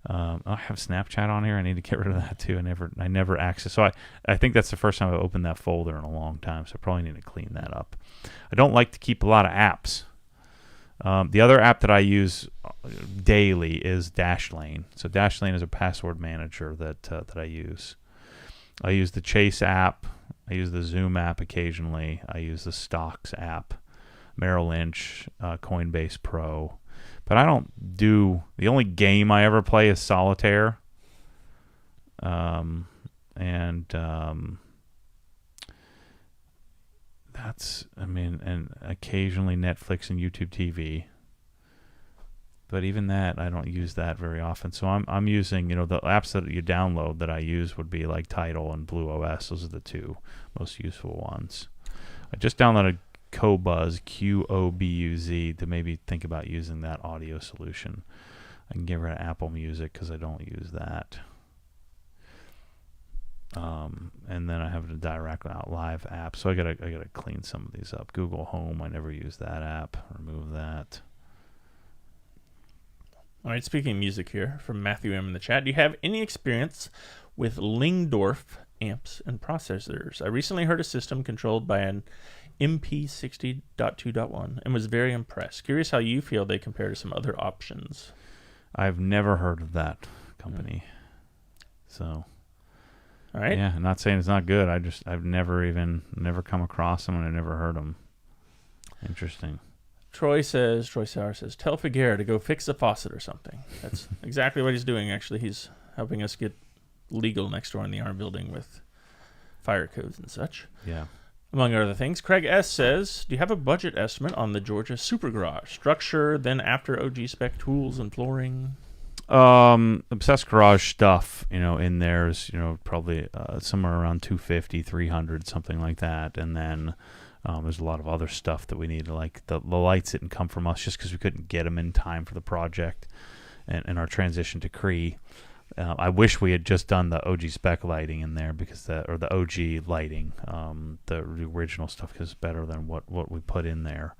Speaker 1: I have Snapchat on here. I need to get rid of that too. I never access. So I think that's the first time I've opened that folder in a long time. So I probably need to clean that up. I don't like to keep a lot of apps. The other app that I use daily is Dashlane. So Dashlane is a password manager that I use. I use the Chase app. I use the Zoom app occasionally. I use the Stocks app, Merrill Lynch, Coinbase Pro. But I don't do... The only game I ever play is Solitaire. And occasionally Netflix and YouTube TV. But even that, I don't use that very often. So I'm using, the apps that you download that I use would be like Tidal and Blue OS. Those are the two most useful ones. I just downloaded Qobuz, Qobuz, to maybe think about using that audio solution. I can get rid of Apple Music because I don't use that. And then I have the Direct Out Live app. So I gotta clean some of these up. Google Home, I never use that app. Remove that.
Speaker 3: All right, speaking of music here, from Matthew M. in the chat, do you have any experience with Lingdorf amps and processors? I recently heard a system controlled by an MP60.2.1 and was very impressed. Curious how you feel they compare to some other options.
Speaker 1: I've never heard of that company. So,
Speaker 3: all right.
Speaker 1: Yeah, I'm not saying it's not good. I've never come across them, and I never heard them. Interesting.
Speaker 3: Troy Sauer says, tell Figueroa to go fix the faucet or something. That's exactly what he's doing, actually. He's helping us get legal next door in the ARM building with fire codes and such.
Speaker 1: Yeah.
Speaker 3: Among other things, Craig S. says, do you have a budget estimate on the Georgia Super Garage? Structure, then after OG spec tools and flooring?
Speaker 1: Obsessed Garage stuff, in there is, probably somewhere around 250, 300, something like that. And then there's a lot of other stuff that we need, like the lights didn't come from us just because we couldn't get them in time for the project and our transition to Cree. I wish we had just done the OG spec lighting in there or the OG lighting. The original stuff is better than what we put in there.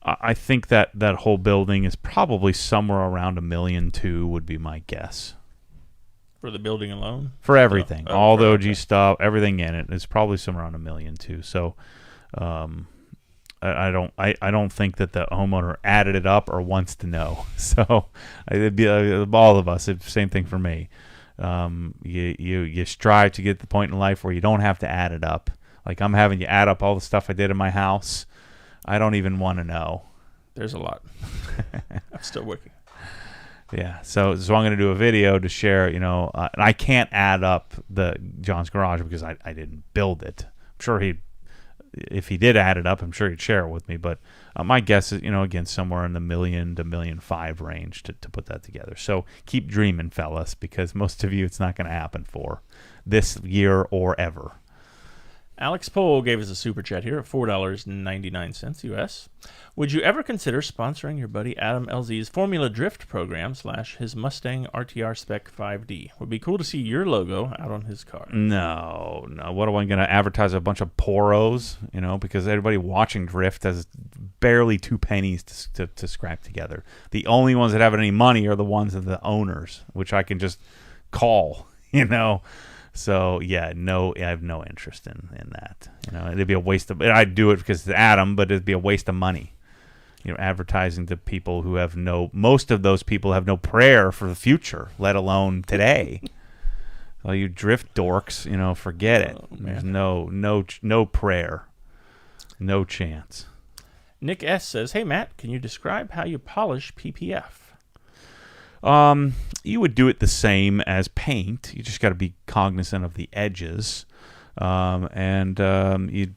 Speaker 1: I think that whole building is probably somewhere around $1.2 million would be my guess.
Speaker 3: For the building alone?
Speaker 1: For everything. All the OG
Speaker 3: okay.
Speaker 1: stuff, everything in it. It's probably somewhere around $1 million too. So I don't think that the homeowner added it up or wants to know. So it'd be all of us. It's the same thing for me. You strive to get to the point in life where you don't have to add it up. Like I'm having you add up all the stuff I did in my house. I don't even want to know.
Speaker 3: There's a lot. I'm still working.
Speaker 1: Yeah, so I'm going to do a video to share, and I can't add up the John's Garage because I didn't build it. I'm sure if he did add it up, I'm sure he'd share it with me. But my guess is, again, somewhere in the $1 million to $1.5 million range to put that together. So keep dreaming, fellas, because most of you, it's not going to happen for this year or ever.
Speaker 3: Alex Pohl gave us a super chat here at $4.99 US. Would you ever consider sponsoring your buddy Adam LZ's Formula Drift program / his Mustang RTR Spec 5D? Would be cool to see your logo out on his car.
Speaker 1: No. What am I going to advertise? A bunch of poros, because everybody watching Drift has barely 2 pennies to scrap together. The only ones that have any money are the ones of the owners, which I can just call, So yeah, no, I have no interest in that. It'd be a waste of. I'd do it because it's Adam, but it'd be a waste of money. Advertising to people who have most of those people have no prayer for the future, let alone today. All you drift dorks, forget it. There's no prayer, no chance.
Speaker 3: Nick S says, "Hey Matt, can you describe how you polish PPF?"
Speaker 1: You would do it the same as paint. You just got to be cognizant of the edges. You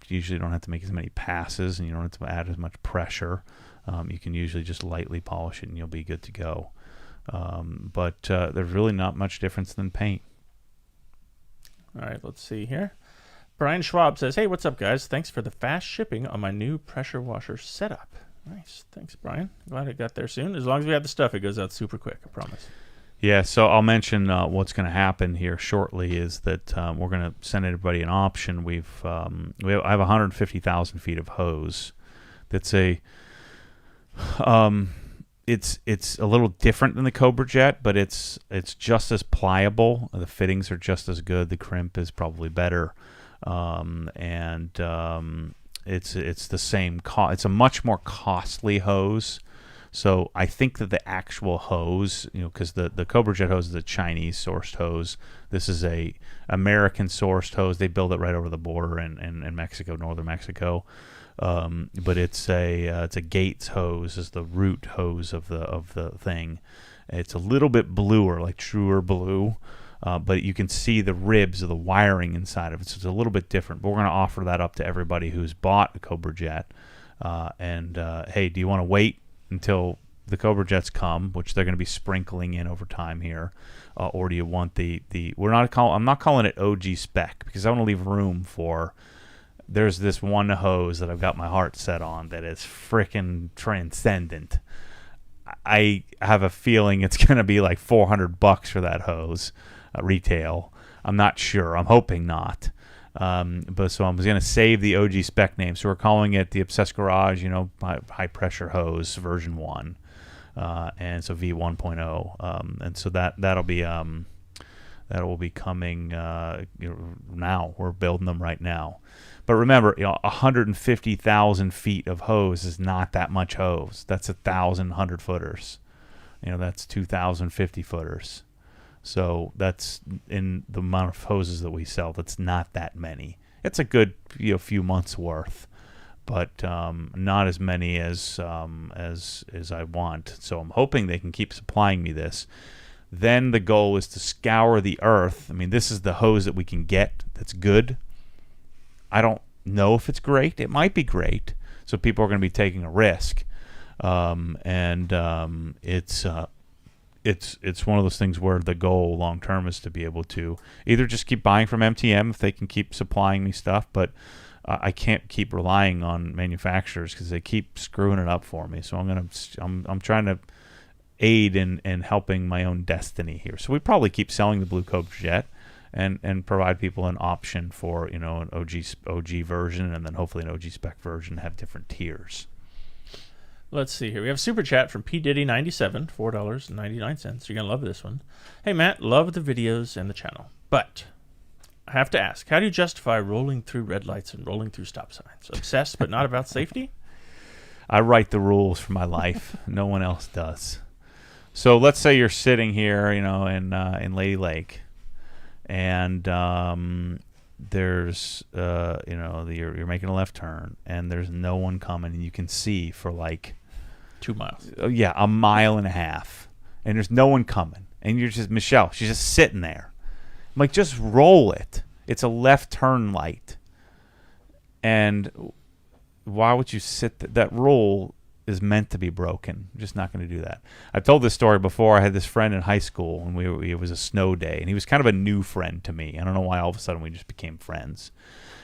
Speaker 1: usually don't have to make as many passes, and you don't have to add as much pressure. You can usually just lightly polish it, and you'll be good to go. But there's really not much difference than paint.
Speaker 3: All right, let's see here. Brian Schwab says, "Hey, what's up, guys? Thanks for the fast shipping on my new pressure washer setup." Nice. Thanks, Brian. Glad it got there soon. As long as we have the stuff, it goes out super quick, I promise.
Speaker 1: Yeah, so I'll mention what's going to happen here shortly is that we're going to send everybody an option. I have 150,000 feet of hose. That's it's a little different than the Cobra Jet, but it's just as pliable. The fittings are just as good. The crimp is probably better, it's the same cost. It's a much more costly hose. So I think that the actual hose, because the Cobra Jet hose is a Chinese sourced hose. This is a American sourced hose. They build it right over the border in Mexico, northern Mexico. But it's a Gates hose, is the root hose of the thing. It's a little bit bluer, like truer blue. But you can see the ribs of the wiring inside of it, so it's a little bit different. But we're going to offer that up to everybody who's bought a Cobra Jet. Hey, do you want to wait until the Cobra Jets come, which they're going to be sprinkling in over time here, or do you want the? I'm not calling it OG spec because I want to leave room for. There's this one hose that I've got my heart set on that is freaking transcendent. I have a feeling it's going to be like $400 for that hose. Retail. I'm not sure. I'm hoping not. But so I'm going to save the OG spec name. So we're calling it the Obsessed Garage, high pressure hose version 1, and so V1.0. And so that'll be coming now. We're building them right now. But remember, 150,000 feet of hose is not that much hose. That's 1,000 100-footers. That's 2,000 50-footers. So that's in the amount of hoses that we sell. That's not that many. It's a good few months worth, but not as many as I want. So I'm hoping they can keep supplying me this. Then the goal is to scour the earth. I mean, this is the hose that we can get that's good. I don't know if it's great. It might be great. So people are going to be taking a risk, it's one of those things where the goal long term is to be able to either just keep buying from MTM if they can keep supplying me stuff, but I can't keep relying on manufacturers because they keep screwing it up for me. So I'm trying to aid in helping my own destiny here. So we probably keep selling the Blue Cobra Jet and provide people an option for an OG version and then hopefully an OG spec version, have different tiers.
Speaker 3: Let's see here. We have a super chat from P Diddy 97, $4.99. You're gonna love this one. Hey Matt, love the videos and the channel, but I have to ask, how do you justify rolling through red lights and rolling through stop signs? Obsessed, but not about safety?
Speaker 1: I write the rules for my life. No one else does. So let's say you're sitting here, in Lady Lake, and there's, you're making a left turn, and there's no one coming, and you can see for like
Speaker 3: 2 miles.
Speaker 1: Yeah, a mile and a half, and there's no one coming, and you're just Michelle. She's just sitting there. I'm like, just roll it. It's a left turn light, and why would you sit? That rule is meant to be broken. I'm just not going to do that. I've told this story before. I had this friend in high school, and it was a snow day, and he was kind of a new friend to me. I don't know why all of a sudden we just became friends.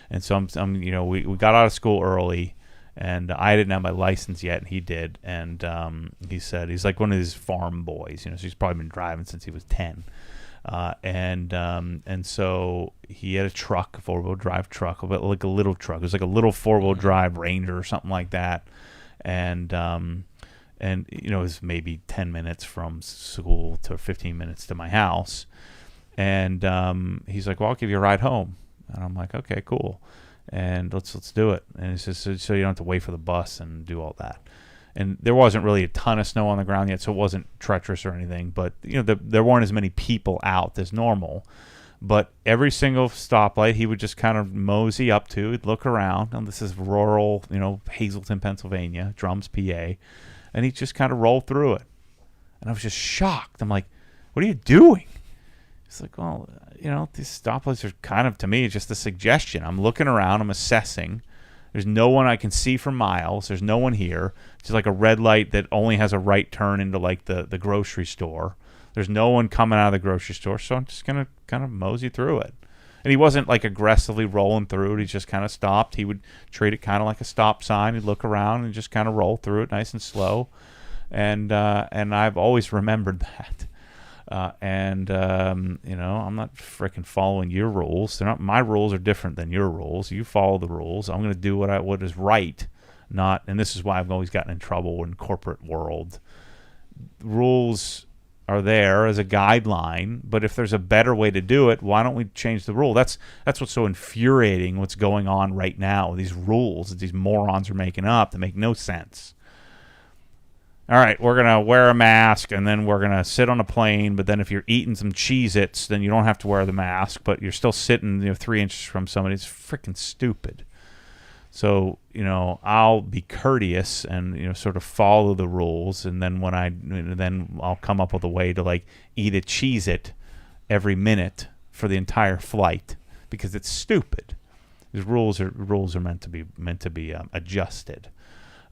Speaker 1: And so we got out of school early, and I didn't have my license yet, and he did. And he said he's like one of his farm boys, so he's probably been driving since he was 10. And so he had a truck, a 4-wheel drive truck, but like a little truck. It was like a little 4-wheel drive Ranger or something like that. And it was maybe 10 minutes from school to 15 minutes to my house. And he's like, well, I'll give you a ride home. And I'm like, okay, cool. And let's do it. And he says, so you don't have to wait for the bus and do all that. And there wasn't really a ton of snow on the ground yet, so it wasn't treacherous or anything. But there weren't as many people out as normal. But every single stoplight, he would just kind of mosey up to. He'd look around. And this is rural, Hazleton, Pennsylvania, Drums, PA. And he'd just kind of roll through it. And I was just shocked. I'm like, what are you doing? He's like, well, these stoplights are kind of, to me, just a suggestion. I'm looking around. I'm assessing. There's no one I can see for miles. There's no one here. It's just like a red light that only has a right turn into like the grocery store. There's no one coming out of the grocery store, so I'm just going to kind of mosey through it. And he wasn't like aggressively rolling through it. He just kind of stopped. He would treat it kind of like a stop sign. He'd look around and just kind of roll through it nice and slow. And I've always remembered that. I'm not freaking following your rules. They're not, my rules are different than your rules. You follow the rules. I'm going to do what is right, not. And this is why I've always gotten in trouble in corporate world. Rules are there as a guideline, but if there's a better way to do it, why don't we change the rule? That's what's so infuriating. What's going on right now? These rules that these morons are making up that make no sense. All right, we're going to wear a mask, and then we're going to sit on a plane, but then if you're eating some Cheez-Its, then you don't have to wear the mask, but you're still sitting 3 inches from somebody. It's freaking stupid. So, I'll be courteous and, sort of follow the rules, and then then I'll come up with a way to, like, eat a Cheez-It every minute for the entire flight because it's stupid. These rules are meant to be adjusted.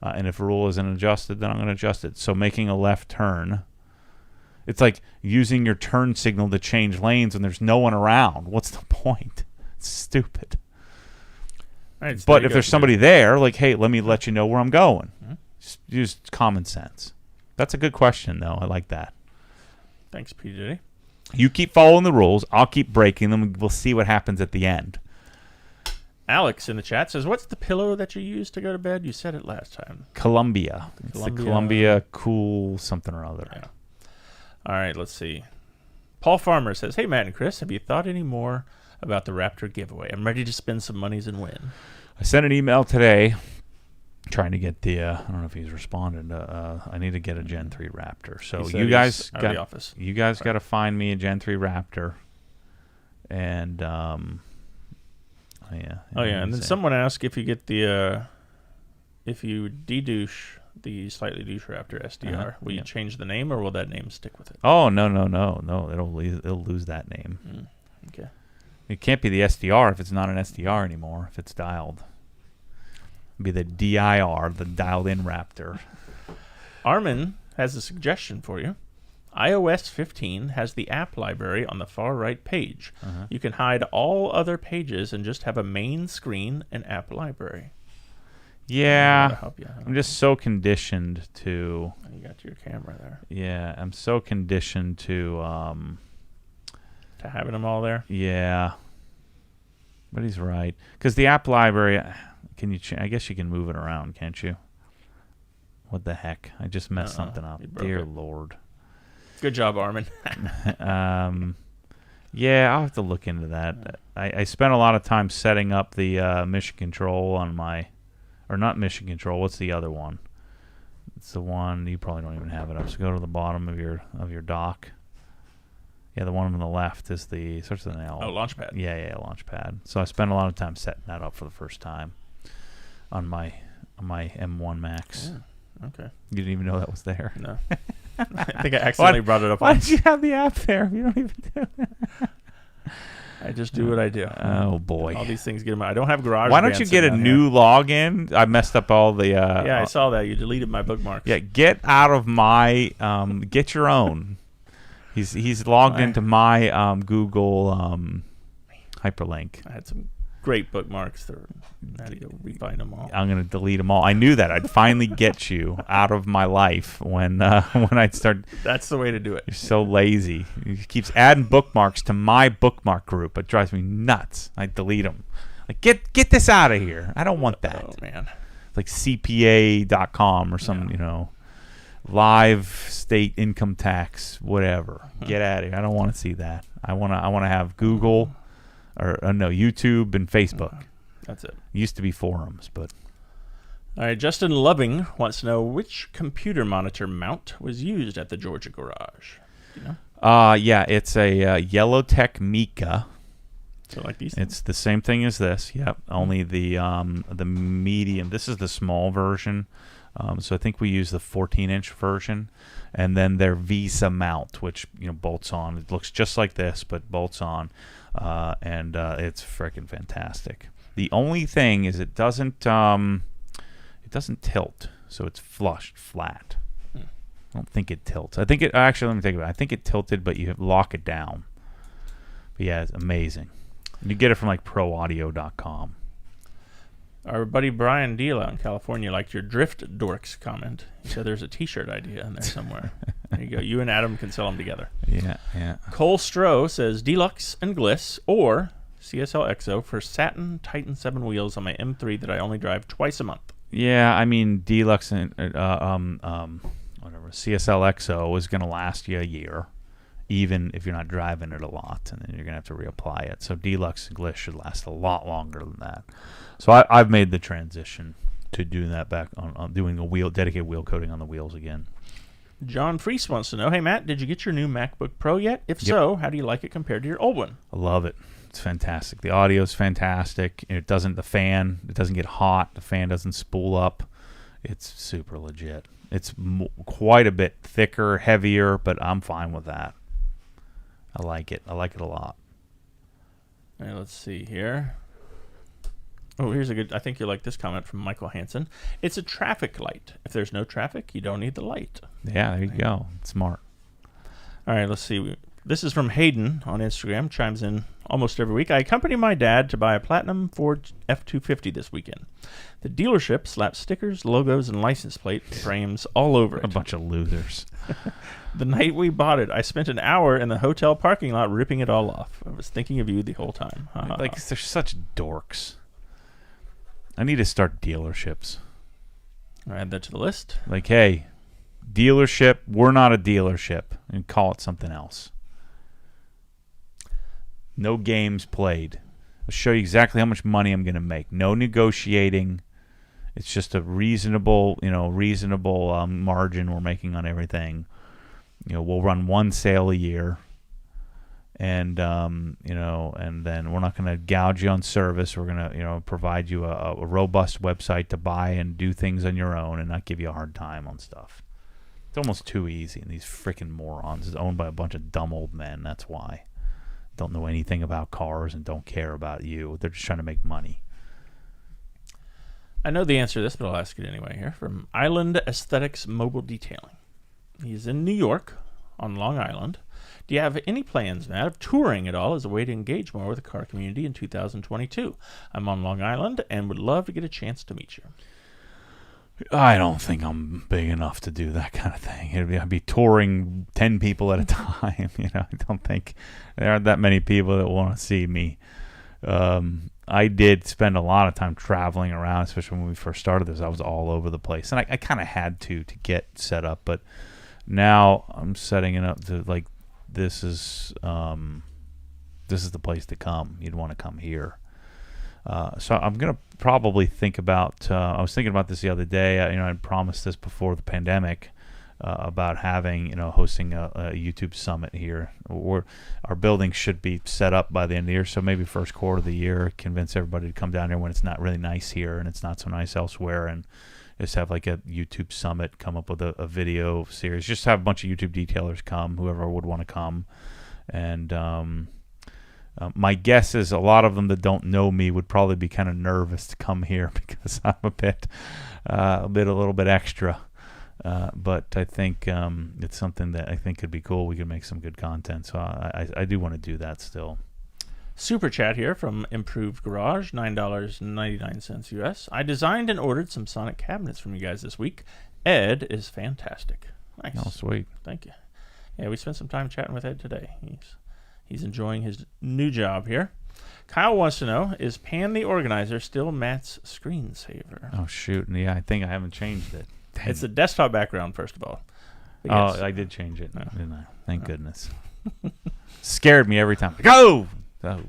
Speaker 1: And if a rule isn't adjusted, then I'm going to adjust it. So making a left turn, it's like using your turn signal to change lanes when there's no one around. What's the point? It's stupid.
Speaker 3: Right, so
Speaker 1: but if there's somebody there, like, hey, let me let you know where I'm going. Mm-hmm. Just use common sense. That's a good question, though. I like that.
Speaker 3: Thanks, PJ.
Speaker 1: You keep following the rules. I'll keep breaking them. We'll see what happens at the end.
Speaker 3: Alex in the chat says, what's the pillow that you use to go to bed? You said it last time.
Speaker 1: Columbia. It's the Columbia Cool something or other.
Speaker 3: Yeah. All right, let's see. Paul Farmer says, hey, Matt and Chris, have you thought any more about the Raptor giveaway? I'm ready to spend some monies and win.
Speaker 1: I sent an email today trying to get the, I don't know if he's responded. I need to get a Gen 3 Raptor. So you guys got to find me a Gen 3 Raptor. And,
Speaker 3: and then someone asked if you get the if you dedouche the slightly douche Raptor SDR, will you change the name or will that name stick with it?
Speaker 1: Oh no, it'll lose that name.
Speaker 3: Okay.
Speaker 1: It can't be the SDR if it's not an SDR anymore. If it's dialed, it'll be the DIR, the dialed in Raptor.
Speaker 3: Armin has a suggestion for you. iOS 15 has the app library on the far right page. You can hide all other pages and just have a main screen and app library.
Speaker 1: Yeah, I'm just so conditioned to...
Speaker 3: You got your camera there.
Speaker 1: Yeah, I'm so conditioned to
Speaker 3: having them all there?
Speaker 1: Yeah. But he's right. Because the app library, can you? I guess you can move it around, can't you? What the heck? I just messed something up. Dear
Speaker 3: it.
Speaker 1: Lord.
Speaker 3: Good job, Armin.
Speaker 1: Yeah, I'll have to look into that. I spent a lot of time setting up the mission control on my, or not mission control. What's the other one? It's the one you probably don't even have it up. So go to the bottom of your dock. Yeah, the one on the left is starts with an L.
Speaker 3: Oh, Launchpad.
Speaker 1: Yeah, Launchpad. So I spent a lot of time setting that up for the first time on my M1 Max.
Speaker 3: Yeah. Okay.
Speaker 1: You didn't even know that was there.
Speaker 3: No. I think I accidentally brought it up.
Speaker 1: Why did you have the app there if you don't even do it?
Speaker 3: I just do what I do.
Speaker 1: Oh, boy.
Speaker 3: All these things get in my... I don't have GarageBand.
Speaker 1: Why don't you get a new login? I messed up all the...
Speaker 3: yeah, I saw that. You deleted my bookmarks.
Speaker 1: Yeah, get out of my... get your own. He's logged into my Google hyperlink.
Speaker 3: I had some great bookmarks. I had to go refind them all.
Speaker 1: I'm gonna delete them all. I knew that I'd finally get you out of my life when I'd start.
Speaker 3: That's the way to do it.
Speaker 1: You're so lazy. He keeps adding bookmarks to my bookmark group. It drives me nuts. I delete them. Like get this out of here. I don't want that.
Speaker 3: Oh man.
Speaker 1: Like CPA.com or some live state income tax whatever. Get out of here. I don't want to see that. I want to have Google. Or no, YouTube and Facebook.
Speaker 3: That's it.
Speaker 1: Used to be forums, but...
Speaker 3: All right, Justin Loving wants to know which computer monitor mount was used at the Georgia garage. Do you know?
Speaker 1: Yeah, it's a Yellowtech Mika.
Speaker 3: So like these?
Speaker 1: It's the same thing as this, yep. Only the medium. This is the small version. So I think we use the 14-inch version. And then their Visa mount, which bolts on. It looks just like this, but bolts on. And it's freaking fantastic. The only thing is it doesn't tilt, so it's flat. I don't think it tilts. I think it actually. Let me think about it. I think it tilted, but you lock it down. But yeah, it's amazing. You get it from like ProAudio.com.
Speaker 3: Our buddy Brian Deal out in California liked your Drift Dorks comment. He said there's a T-shirt idea in there somewhere. There you go. You and Adam can sell them together.
Speaker 1: Yeah.
Speaker 3: Cole Stroh says Deluxe and Gliss or CSL XO for satin Titan 7 wheels on my M3 that I only drive twice a month.
Speaker 1: Yeah, I mean Deluxe and whatever CSL XO is going to last you a year, even if you're not driving it a lot, and then you're going to have to reapply it. So Deluxe and Gliss should last a lot longer than that. So I've made the transition to doing that back on doing a dedicated wheel coating on the wheels again.
Speaker 3: John Freese wants to know, hey Matt, did you get your new MacBook Pro yet? If so, how do you like it compared to your old one?
Speaker 1: I love it. It's fantastic. The audio is fantastic. It doesn't get hot. The fan doesn't spool up. It's super legit. It's quite a bit thicker, heavier, but I'm fine with that. I like it. I like it a lot.
Speaker 3: All right, let's see here. Oh, here's a good... I think you'll like this comment from Michael Hansen. It's a traffic light. If there's no traffic, you don't need the light.
Speaker 1: Yeah, there you go. Smart.
Speaker 3: All right, let's see. This is from Hayden on Instagram. Chimes in almost every week. I accompanied my dad to buy a Platinum Ford F-250 this weekend. The dealership slapped stickers, logos, and license plate frames all over it.
Speaker 1: A bunch of losers.
Speaker 3: The night we bought it, I spent an hour in the hotel parking lot ripping it all off. I was thinking of you the whole time.
Speaker 1: Like, they're such dorks. I need to start dealerships.
Speaker 3: I'll add that to the list.
Speaker 1: Like, hey, dealership, we're not a dealership, and call it something else. No games played. I'll show you exactly how much money I'm going to make. No negotiating. It's just a reasonable margin we're making on everything. We'll run one sale a year. And and then we're not going to gouge you on service. We're going to provide you a robust website to buy and do things on your own and not give you a hard time on stuff. It's almost too easy, and these freaking morons is owned by a bunch of dumb old men. That's why. Don't know anything about cars and don't care about you. They're just trying to make money.
Speaker 3: I know the answer to this, but I'll ask it anyway here. From Island Aesthetics Mobile Detailing. He's in New York on Long Island. Do you have any plans, Matt, of touring at all as a way to engage more with the car community in 2022? I'm on Long Island and would love to get a chance to meet you.
Speaker 1: I don't think I'm big enough to do that kind of thing. I'd be touring 10 people at a time. I don't think there aren't that many people that want to see me. I'm I did spend a lot of time traveling around, especially when we first started this. I was all over the place, and I kind of had to get set up. But now I'm setting it up to like this is the place to come. You'd want to come here. So I'm gonna probably think about. I was thinking about this the other day. I promised this before the pandemic. About having, hosting a YouTube summit here. Our building should be set up by the end of the year, so maybe first quarter of the year, convince everybody to come down here when it's not really nice here and it's not so nice elsewhere, and just have like a YouTube summit, come up with a video series, just have a bunch of YouTube detailers come, whoever would want to come. And my guess is a lot of them that don't know me would probably be kind of nervous to come here because I'm a little bit extra. But I think it's something that I think could be cool. We could make some good content. So I do want to do that still.
Speaker 3: Super chat here from Improved Garage, $9.99 US. I designed and ordered some Sonic cabinets from you guys this week. Ed is fantastic. Nice.
Speaker 1: Oh, sweet.
Speaker 3: Thank you. Yeah, we spent some time chatting with Ed today. He's enjoying his new job here. Kyle wants to know, is Pan the Organizer still Matt's screensaver?
Speaker 1: Oh, shoot. Yeah, I think I haven't changed it. Dang.
Speaker 3: It's a desktop background, first of all. But yes.
Speaker 1: I did change it, didn't I? Thank goodness. Scared me every time. Go! Oh.
Speaker 3: All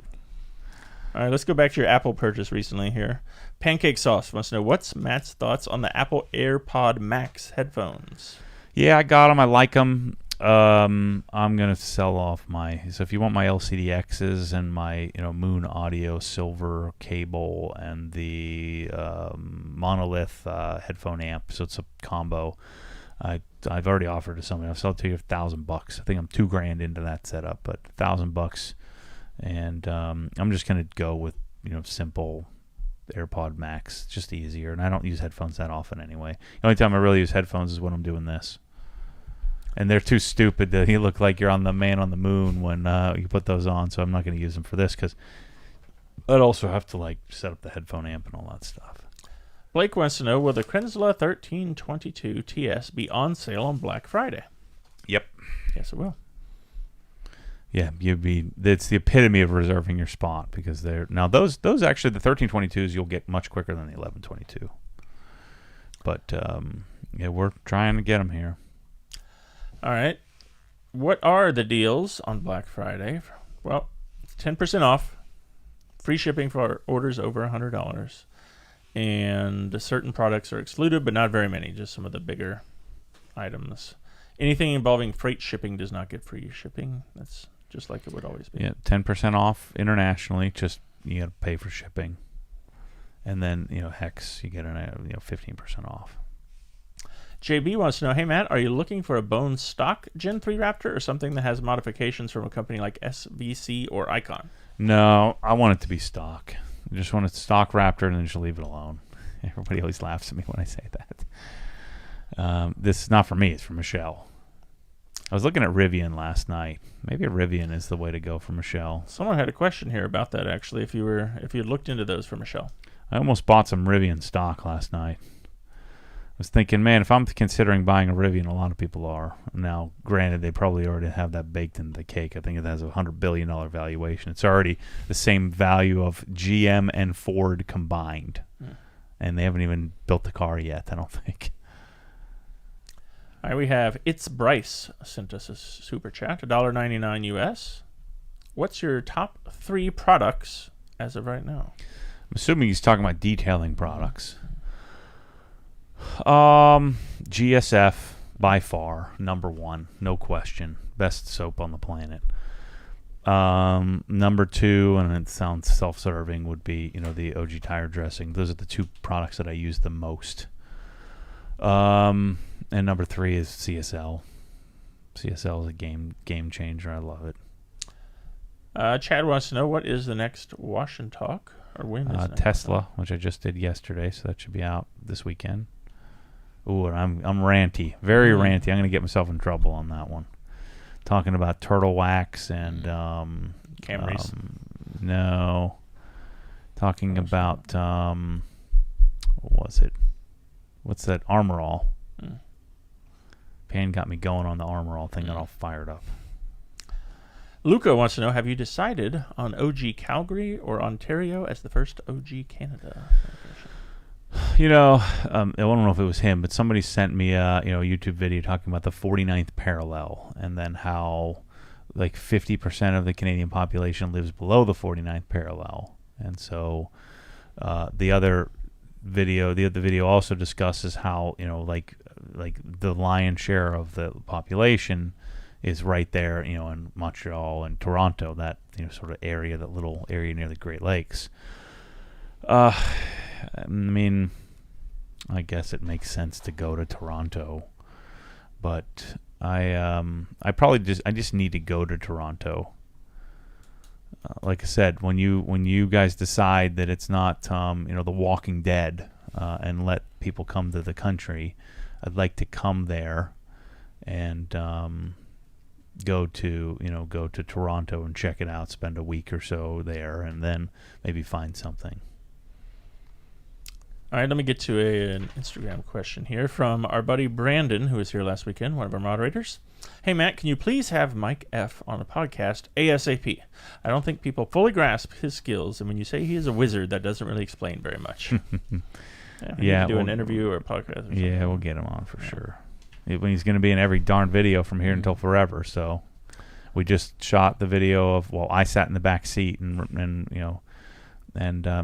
Speaker 3: right, let's go back to your Apple purchase recently here. Pancake Sauce wants to know, what's Matt's thoughts on the Apple AirPod Max headphones?
Speaker 1: Yeah, I got them. I like them. I'm gonna sell off so if you want my LCD-Xs and my Moon Audio silver cable and the monolith headphone amp, so it's a combo. I've already offered to somebody. I'll sell it to you for $1,000. I think I'm $2,000 into that setup, but $1,000, and I'm just gonna go with simple AirPod Max, just easier. And I don't use headphones that often anyway. The only time I really use headphones is when I'm doing this. And they're too stupid that you look like you're on the man on the moon when you put those on. So I'm not going to use them for this because I'd also have to set up the headphone amp and all that stuff.
Speaker 3: Blake wants to know, will the Krenzla 1322 TS be on sale on Black Friday?
Speaker 1: Yep.
Speaker 3: Yes, it will.
Speaker 1: Yeah, it's the epitome of reserving your spot because they're now those actually the 1322s you'll get much quicker than the 1122. But we're trying to get them here.
Speaker 3: All right. What are the deals on Black Friday? Well, it's 10% off, free shipping for orders over $100, and certain products are excluded, but not very many, just some of the bigger items. Anything involving freight shipping does not get free shipping. That's just like it would always be.
Speaker 1: Yeah, 10% off internationally, just you got to pay for shipping. And then, Hex, you get 15% off.
Speaker 3: JB wants to know, hey, Matt, are you looking for a bone stock Gen 3 Raptor or something that has modifications from a company like SVC or Icon?
Speaker 1: No, I want it to be stock. I just want a stock Raptor and then just leave it alone. Everybody always laughs at me when I say that. This is not for me. It's for Michelle. I was looking at Rivian last night. Maybe a Rivian is the way to go for Michelle.
Speaker 3: Someone had a question here about that, actually, if you looked into those for Michelle.
Speaker 1: I almost bought some Rivian stock last night. I was thinking, man, if I'm considering buying a Rivian, a lot of people are. Now, granted, they probably already have that baked into the cake. I think it has a $100 billion valuation. It's already the same value of GM and Ford combined. And they haven't even built the car yet, I don't think.
Speaker 3: All right, we have It's Bryce sent us a super chat, $1.99 US. What's your top 3 products as of right now?
Speaker 1: I'm assuming he's talking about detailing products. GSF by far number 1, no question, best soap on the planet. Number 2, and it sounds self-serving, would be the OG tire dressing. Those are the 2 products that I use the most. And number 3 is CSL. CSL is a game changer. I love it.
Speaker 3: Chad wants to know, what is the next Wash and Talk, or when is it?
Speaker 1: Tesla, which I just did yesterday, so that should be out this weekend. Ooh, and I'm ranty, very ranty. I'm going to get myself in trouble on that one. Talking about turtle wax and
Speaker 3: Camrys.
Speaker 1: No. Talking about what was it? What's that? Armor All. Pan got me going on the Armor All thing. Got all fired up.
Speaker 3: Luca wants to know, have you decided on OG Calgary or Ontario as the first OG Canada?
Speaker 1: I don't know if it was him, but somebody sent me a YouTube video talking about the 49th parallel and then how like 50% of the Canadian population lives below the 49th parallel. And so the other video also discusses how, like the lion's share of the population is right there, in Montreal and Toronto, that sort of area, that little area near the Great Lakes. I mean, I guess it makes sense to go to Toronto, but I just need to go to Toronto. Like I said, when you guys decide that it's not The Walking Dead, and let people come to the country, I'd like to come there and go to Toronto and check it out, spend a week or so there, and then maybe find something.
Speaker 3: All right, let me get to an Instagram question here from our buddy Brandon, who was here last weekend, one of our moderators. Hey, Matt, can you please have Mike F. on the podcast ASAP? I don't think people fully grasp his skills, and when you say he is a wizard, that doesn't really explain very much. Yeah, do an interview or a podcast or something.
Speaker 1: Yeah, we'll get him on for sure. He's going to be in every darn video from here until forever, so we just shot the video of, I sat in the back seat and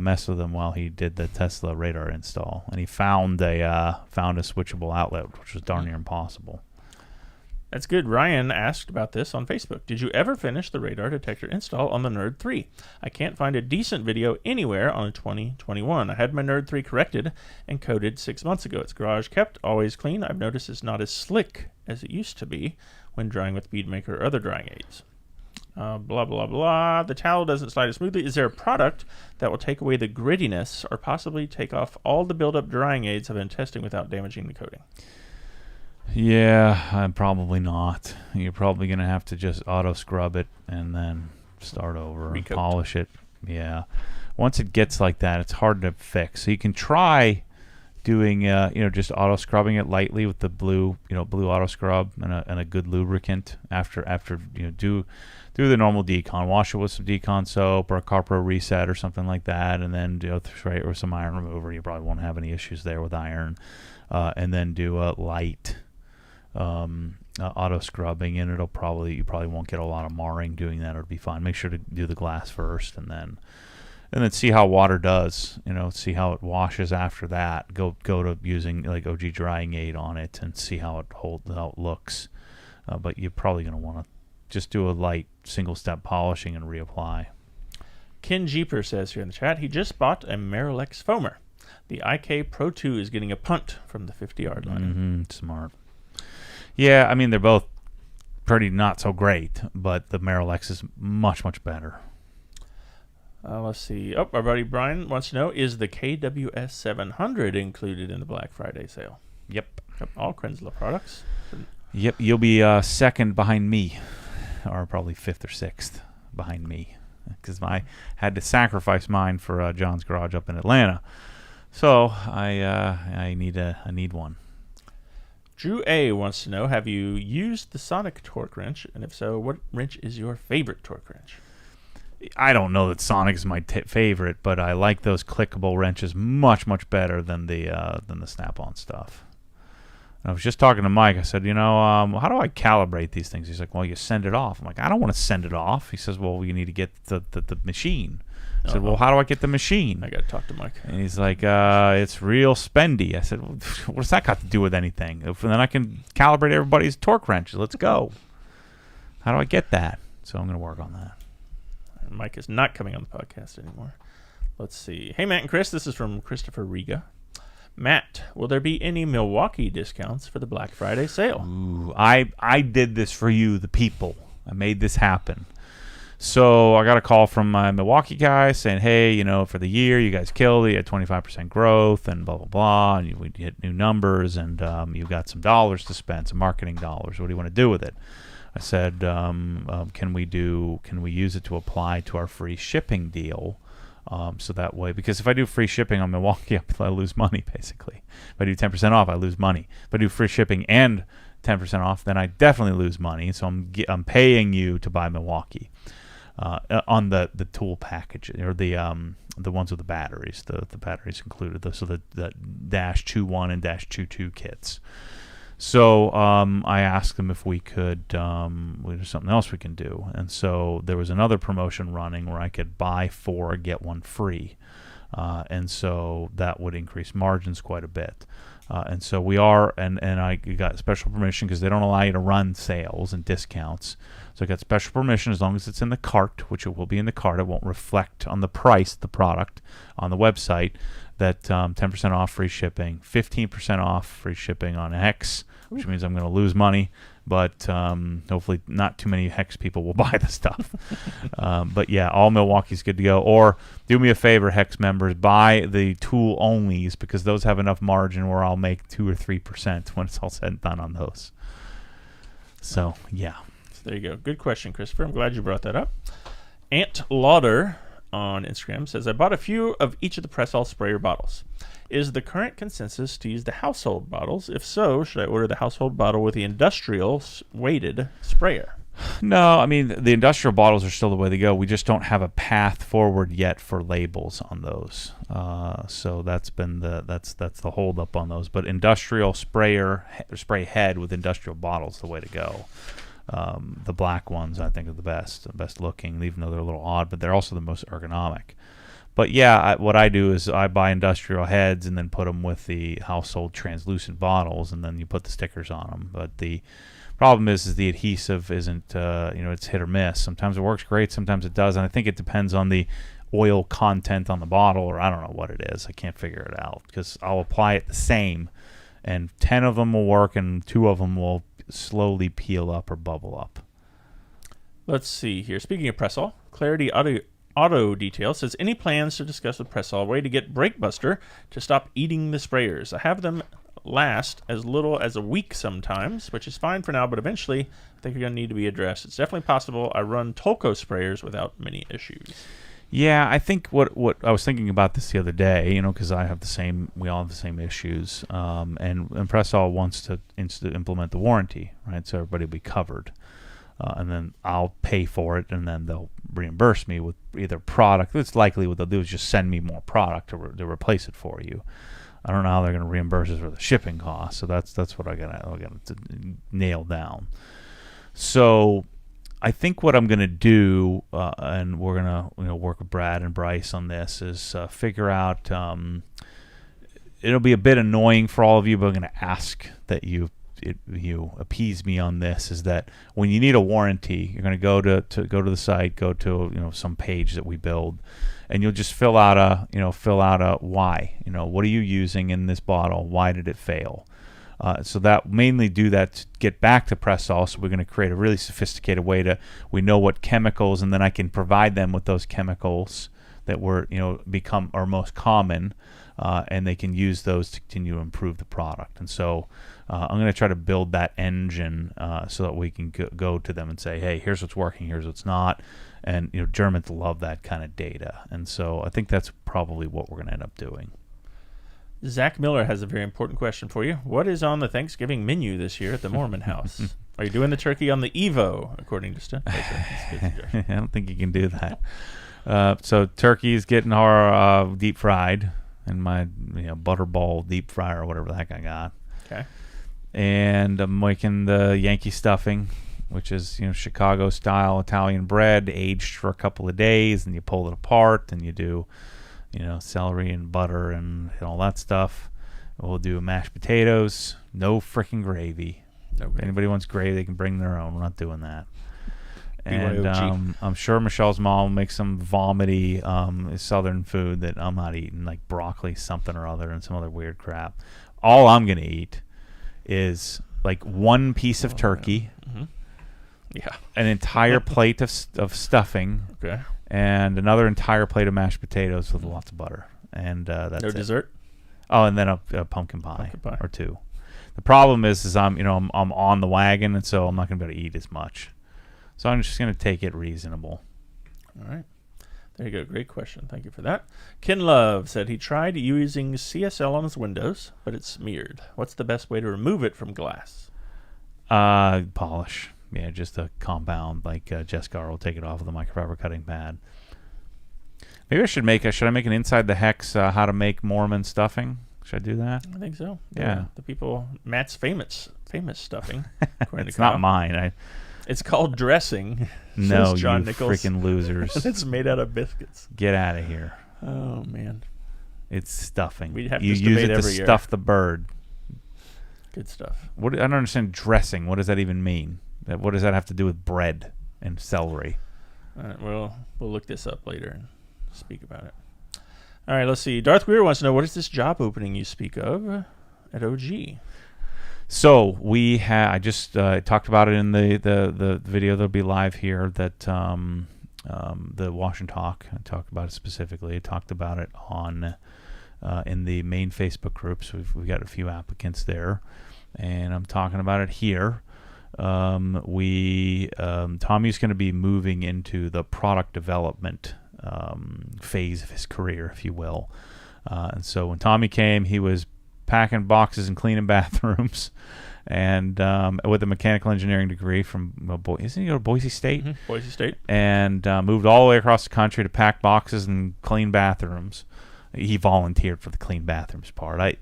Speaker 1: messed with him while he did the Tesla radar install, and he found a switchable outlet, which was darn near impossible.
Speaker 3: That's good. Ryan asked about this on Facebook. Did you ever finish the radar detector install on the Nerd 3? I can't find a decent video anywhere on a 2021. I had my Nerd 3 corrected and coded 6 months ago. It's garage kept, always clean. I've noticed it's not as slick as it used to be when drying with Beadmaker or other drying aids. Blah, blah, blah. The towel doesn't slide as smoothly. Is there a product that will take away the grittiness or possibly take off all the build-up drying aids I've been testing without damaging the coating?
Speaker 1: Yeah, probably not. You're probably going to have to just auto-scrub it and then start over and polish it. Yeah. Once it gets like that, it's hard to fix. So you can try doing, just auto-scrubbing it lightly with the blue auto-scrub and a good lubricant after do the normal decon. Wash it with some decon soap or a Carpro Reset or something like that, and then spray it with some iron remover. You probably won't have any issues there with iron. And then do a light auto scrubbing, and you probably won't get a lot of marring doing that. It'll be fine. Make sure to do the glass first, and then see how water does. See how it washes after that. Go to using like OG drying aid on it and see how it looks. But you're probably going to want to just do a light single step polishing and reapply.
Speaker 3: Ken Jeeper says here in the chat, he just bought a Marilex foamer. The IK Pro 2 is getting a punt from the 50-yard line.
Speaker 1: Smart. Yeah, I mean, they're both pretty not so great, but the Marilex is much, much better.
Speaker 3: Let's see. Our buddy Brian wants to know, is the KWS 700 included in the Black Friday sale?
Speaker 1: Yep.
Speaker 3: All Krensla products?
Speaker 1: Yep, you'll be second behind me, or probably fifth or sixth behind me, because I had to sacrifice mine for John's Garage up in Atlanta. So I need one.
Speaker 3: Drew A wants to know, have you used the Sonic torque wrench? And if so, what wrench is your favorite torque wrench?
Speaker 1: I don't know that Sonic is my favorite, but I like those clickable wrenches much, much better than the Snap-on stuff. And I was just talking to Mike. I said, how do I calibrate these things? He's like, well, you send it off. I'm like, I don't want to send it off. He says, well, you need to get the machine. I said, well, how do I get the machine?
Speaker 3: I got to talk to Mike.
Speaker 1: And he's like, it's real spendy. I said, well, what's that got to do with anything? And then I can calibrate everybody's torque wrenches. Let's go. How do I get that? So I'm going to work on that.
Speaker 3: Mike is not coming on the podcast anymore. Let's see. Hey, Matt and Chris. This is from Christopher Riga. Matt, will there be any Milwaukee discounts for the Black Friday sale?
Speaker 1: Ooh, I did this for you, the people. I made this happen. So I got a call from my Milwaukee guy saying, hey, for the year, you guys killed it. You had 25% growth and blah, blah, blah. And we hit new numbers, and you've got some dollars to spend, some marketing dollars. What do you want to do with it? I said, can we use it to apply to our free shipping deal? So that way, because if I do free shipping on Milwaukee, I lose money, basically. If I do 10% off, I lose money. If I do free shipping and 10% off, then I definitely lose money. So I'm paying you to buy Milwaukee on the tool package, or the ones with the batteries. The batteries included. So the Dash 2.1 and Dash 2.2 kits. So I asked them if we could, there's something else we can do. And so there was another promotion running where I could buy 4, get 1 free. And so that would increase margins quite a bit. And so we are, and I got special permission because they don't allow you to run sales and discounts. So I got special permission as long as it's in the cart, which it will be in the cart. It won't reflect on the price of the product on the website. That 10% off free shipping, 15% off free shipping on X, which means I'm going to lose money, but hopefully not too many Hex people will buy the stuff. But yeah, all Milwaukee's good to go. Or do me a favor, Hex members, buy the tool onlys, because those have enough margin where I'll make 2 or 3% when it's all said and done on those. So yeah.
Speaker 3: So there you go. Good question, Christopher. I'm glad you brought that up. Ant Lauder on Instagram says, I bought a few of each of the Press-All sprayer bottles. Is the current consensus to use the household bottles? If so, should I order the household bottle with the industrial weighted sprayer?
Speaker 1: No, I mean, the industrial bottles are still the way to go. We just don't have a path forward yet for labels on those. So that's been that's the hold up on those. But industrial spray head with industrial bottles is the way to go. The black ones, I think, are the best looking, even though they're a little odd, but they're also the most ergonomic. But yeah, what I do is I buy industrial heads and then put them with the household translucent bottles, and then you put the stickers on them. But the problem is the adhesive isn't, it's hit or miss. Sometimes it works great, sometimes it doesn't. I think it depends on the oil content on the bottle, or I don't know what it is. I can't figure it out, because I'll apply it the same, and 10 of them will work, and 2 of them will slowly peel up or bubble up.
Speaker 3: Let's see here. Speaking of Press-All, Clarity Auto Detail says, any plans to discuss with Press-All a way to get Brake Buster to stop eating the sprayers? I have them last as little as a week sometimes, which is fine for now, but eventually I think they're going to need to be addressed. It's definitely possible. I run Tolco sprayers without many issues.
Speaker 1: Yeah, I think what I was thinking about this the other day, because we all have the same issues, and Press-All wants to implement the warranty, right? So everybody will be covered, and then I'll pay for it, and then they'll reimburse me with either product. It's likely what they'll do is just send me more product to replace it for you. I don't know how they're going to reimburse us for the shipping cost, so that's what I got to nail down. So I think what I'm going to do, and we're going to work with Brad and Bryce on this, is figure out. It'll be a bit annoying for all of you, but I'm going to ask that you appease me on this. Is that when you need a warranty, you're going to go to the site, go to some page that we build, and you'll just fill out a why. What are you using in this bottle? Why did it fail? So that mainly do that to get back to Press-All. So we're going to create a really sophisticated way we know what chemicals, and then I can provide them with those chemicals that become our most common, and they can use those to continue to improve the product. And so I'm going to try to build that engine so that we can go to them and say, hey, here's what's working, here's what's not. And Germans love that kind of data. And so I think that's probably what we're going to end up doing.
Speaker 3: Zach Miller has a very important question for you. What is on the Thanksgiving menu this year at the Mormon house? Are you doing the turkey on the Evo, according to Sten?
Speaker 1: I don't think you can do that. So turkey is getting our deep fried in my butterball deep fryer or whatever the heck I got.
Speaker 3: Okay.
Speaker 1: And I'm making the Yankee stuffing, which is Chicago style Italian bread, aged for a couple of days, and you pull it apart and you do celery and butter and all that stuff. We'll do mashed potatoes, no freaking gravy. If anybody wants gravy, they can bring their own. We're not doing that. And I'm sure Michelle's mom will make some vomity southern food that I'm not eating, like broccoli something or other and some other weird crap. All I'm going to eat is like one piece of turkey, an entire plate of stuffing, and another entire plate of mashed potatoes with lots of butter. And that's
Speaker 3: no dessert?
Speaker 1: Oh, and then a pumpkin pie or 2. The problem is I'm on the wagon, and so I'm not going to be able to eat as much. So I'm just going to take it reasonable.
Speaker 3: All right. There you go. Great question. Thank you for that. Ken Love said he tried using CSL on his windows, but it smeared. What's the best way to remove it from glass?
Speaker 1: Polish. Yeah, just a compound. Like Jescar will take it off with a microfiber cutting pad. Maybe should I make an inside the hex how to make Mormon stuffing? Should I do that?
Speaker 3: I think so.
Speaker 1: Yeah.
Speaker 3: The people, Matt's famous stuffing.
Speaker 1: It's not mine.
Speaker 3: It's called dressing.
Speaker 1: No,
Speaker 3: says John
Speaker 1: you
Speaker 3: Nichols.
Speaker 1: freaking losers.
Speaker 3: It's made out of biscuits.
Speaker 1: Get out of here.
Speaker 3: Oh man.
Speaker 1: It's stuffing.
Speaker 3: We'd have
Speaker 1: you
Speaker 3: this
Speaker 1: use
Speaker 3: debate
Speaker 1: it to
Speaker 3: every year.
Speaker 1: stuff the bird.
Speaker 3: Good stuff.
Speaker 1: I don't understand dressing. What does that even mean? What does that have to do with bread and celery?
Speaker 3: All right, we'll look this up later and speak about it. All right, let's see. Darth Weir wants to know, what is this job opening you speak of at OG?
Speaker 1: So I just talked about it in the video that'll be live here. That the Wash and Talk. I talked about it specifically. I talked about it on in the main Facebook groups. We've got a few applicants there, and I'm talking about it here. Tommy's going to be moving into the product development phase of his career, if you will. And so when Tommy came, he was packing boxes and cleaning bathrooms, and with a mechanical engineering degree from isn't he go to Boise State?
Speaker 3: Mm-hmm. Boise State.
Speaker 1: And moved all the way across the country to pack boxes and clean bathrooms. He volunteered for the clean bathrooms part. I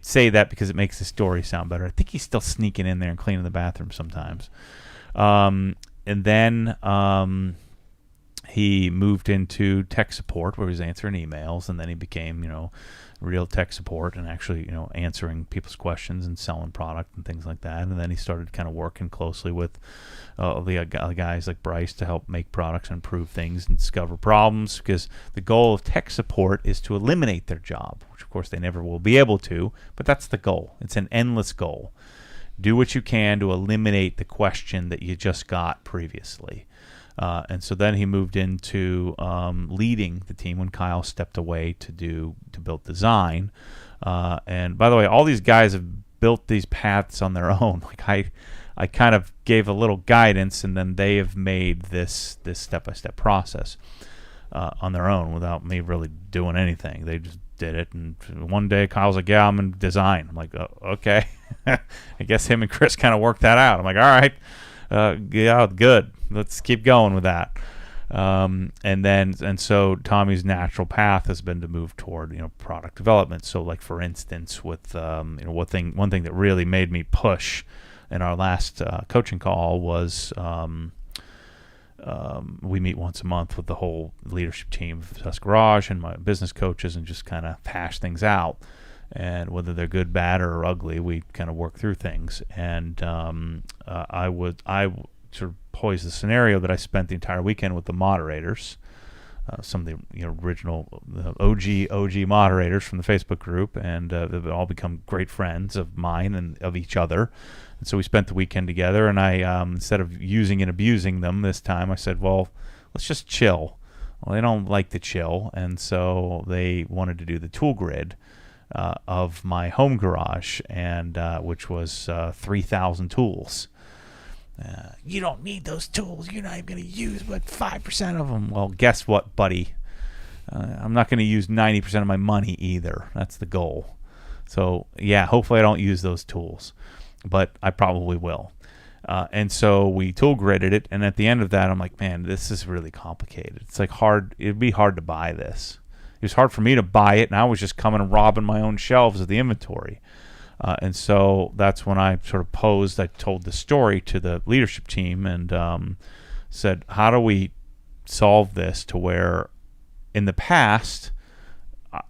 Speaker 1: say that because it makes the story sound better. I think he's still sneaking in there and cleaning the bathroom sometimes. And then he moved into tech support, where he was answering emails, and then he became, real tech support and actually, answering people's questions and selling product and things like that. And then he started kind of working closely with the guys like Bryce to help make products and improve things and discover problems, because the goal of tech support is to eliminate their job, which of course they never will be able to, but that's the goal. It's an endless goal. Do what you can to eliminate the question that you just got previously. And so then he moved into leading the team when Kyle stepped away to build design. And by the way, all these guys have built these paths on their own. Like I kind of gave a little guidance, and then they have made this step-by-step process on their own without me really doing anything. They just did it. And one day Kyle's like, "Yeah, I'm in design." I'm like, "Oh, okay." I guess him and Chris kind of worked that out. I'm like, "All right. Yeah, good. Let's keep going with that." And so Tommy's natural path has been to move toward product development. So like for instance, with one thing that really made me push in our last coaching call was we meet once a month with the whole leadership team of Suss Garage and my business coaches, and just kind of hash things out. And whether they're good, bad, or ugly, we kind of work through things. And I sort of posed the scenario that I spent the entire weekend with the moderators, some of the original OG moderators from the Facebook group, and they've all become great friends of mine and of each other. And so we spent the weekend together, and I instead of using and abusing them this time, I said, well, let's just chill. Well, they don't like to chill, and so they wanted to do the tool grid of my home garage, and which was 3,000 tools. You don't need those tools. You're not even going to use but 5% of them. Well, guess what, buddy? I'm not going to use 90% of my money either. That's the goal. So, yeah, hopefully I don't use those tools, but I probably will. And so we tool gridded it, and at the end of that, I'm like, man, this is really complicated. It's like hard. It'd be hard to buy this. It was hard for me to buy it, and I was just coming and robbing my own shelves of the inventory. And so that's when I sort of I told the story to the leadership team and said, how do we solve this to where in the past,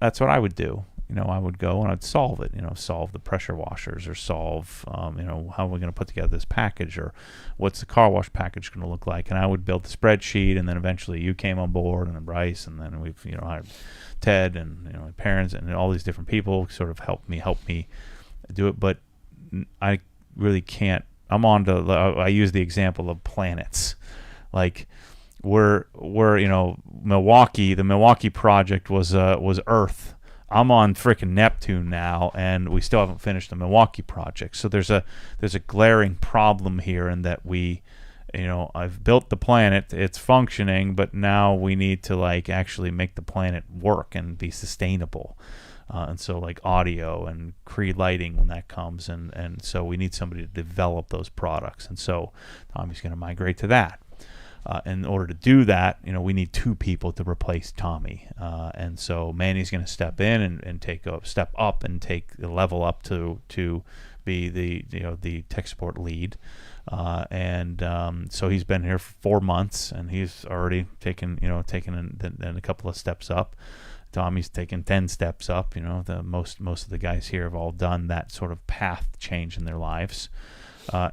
Speaker 1: that's what I would do. I would go and I'd solve it, solve the pressure washers, or solve, how are we going to put together this package, or what's the car wash package going to look like? And I would build the spreadsheet, and then eventually you came on board, and then Bryce, and then we've, hired Ted and, my parents and all these different people sort of help me do it. But I really can't. I use the example of planets. Like we're Milwaukee. The Milwaukee project was Earth. I'm on freaking Neptune now, and we still haven't finished the Milwaukee project. So there's a glaring problem here in that I've built the planet, it's functioning, but now we need to actually make the planet work and be sustainable. and so like audio and Cree lighting when that comes, and so we need somebody to develop those products, and so Tommy's going to migrate to that. In order to do that, we need 2 people to replace Tommy, and so Manny's going to step in and take a step up and take the level up to be the tech support lead, so he's been here for 4 months, and he's already taken a couple of steps up. Tommy's taken 10 steps up. The most of the guys here have all done that sort of path change in their lives,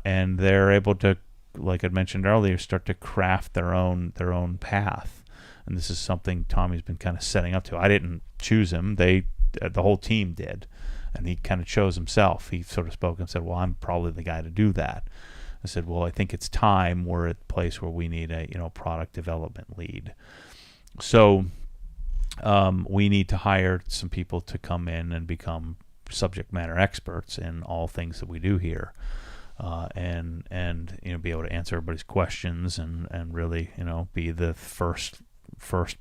Speaker 1: and they're able to, like I mentioned earlier, start to craft their own path. And this is something Tommy's been kind of setting up to. I didn't choose him; the whole team did, and he kind of chose himself. He sort of spoke and said, "Well, I'm probably the guy to do that." I said, "Well, I think it's time. We're at the place where we need a product development lead. So we need to hire some people to come in and become subject matter experts in all things that we do here." And be able to answer everybody's questions and really be the first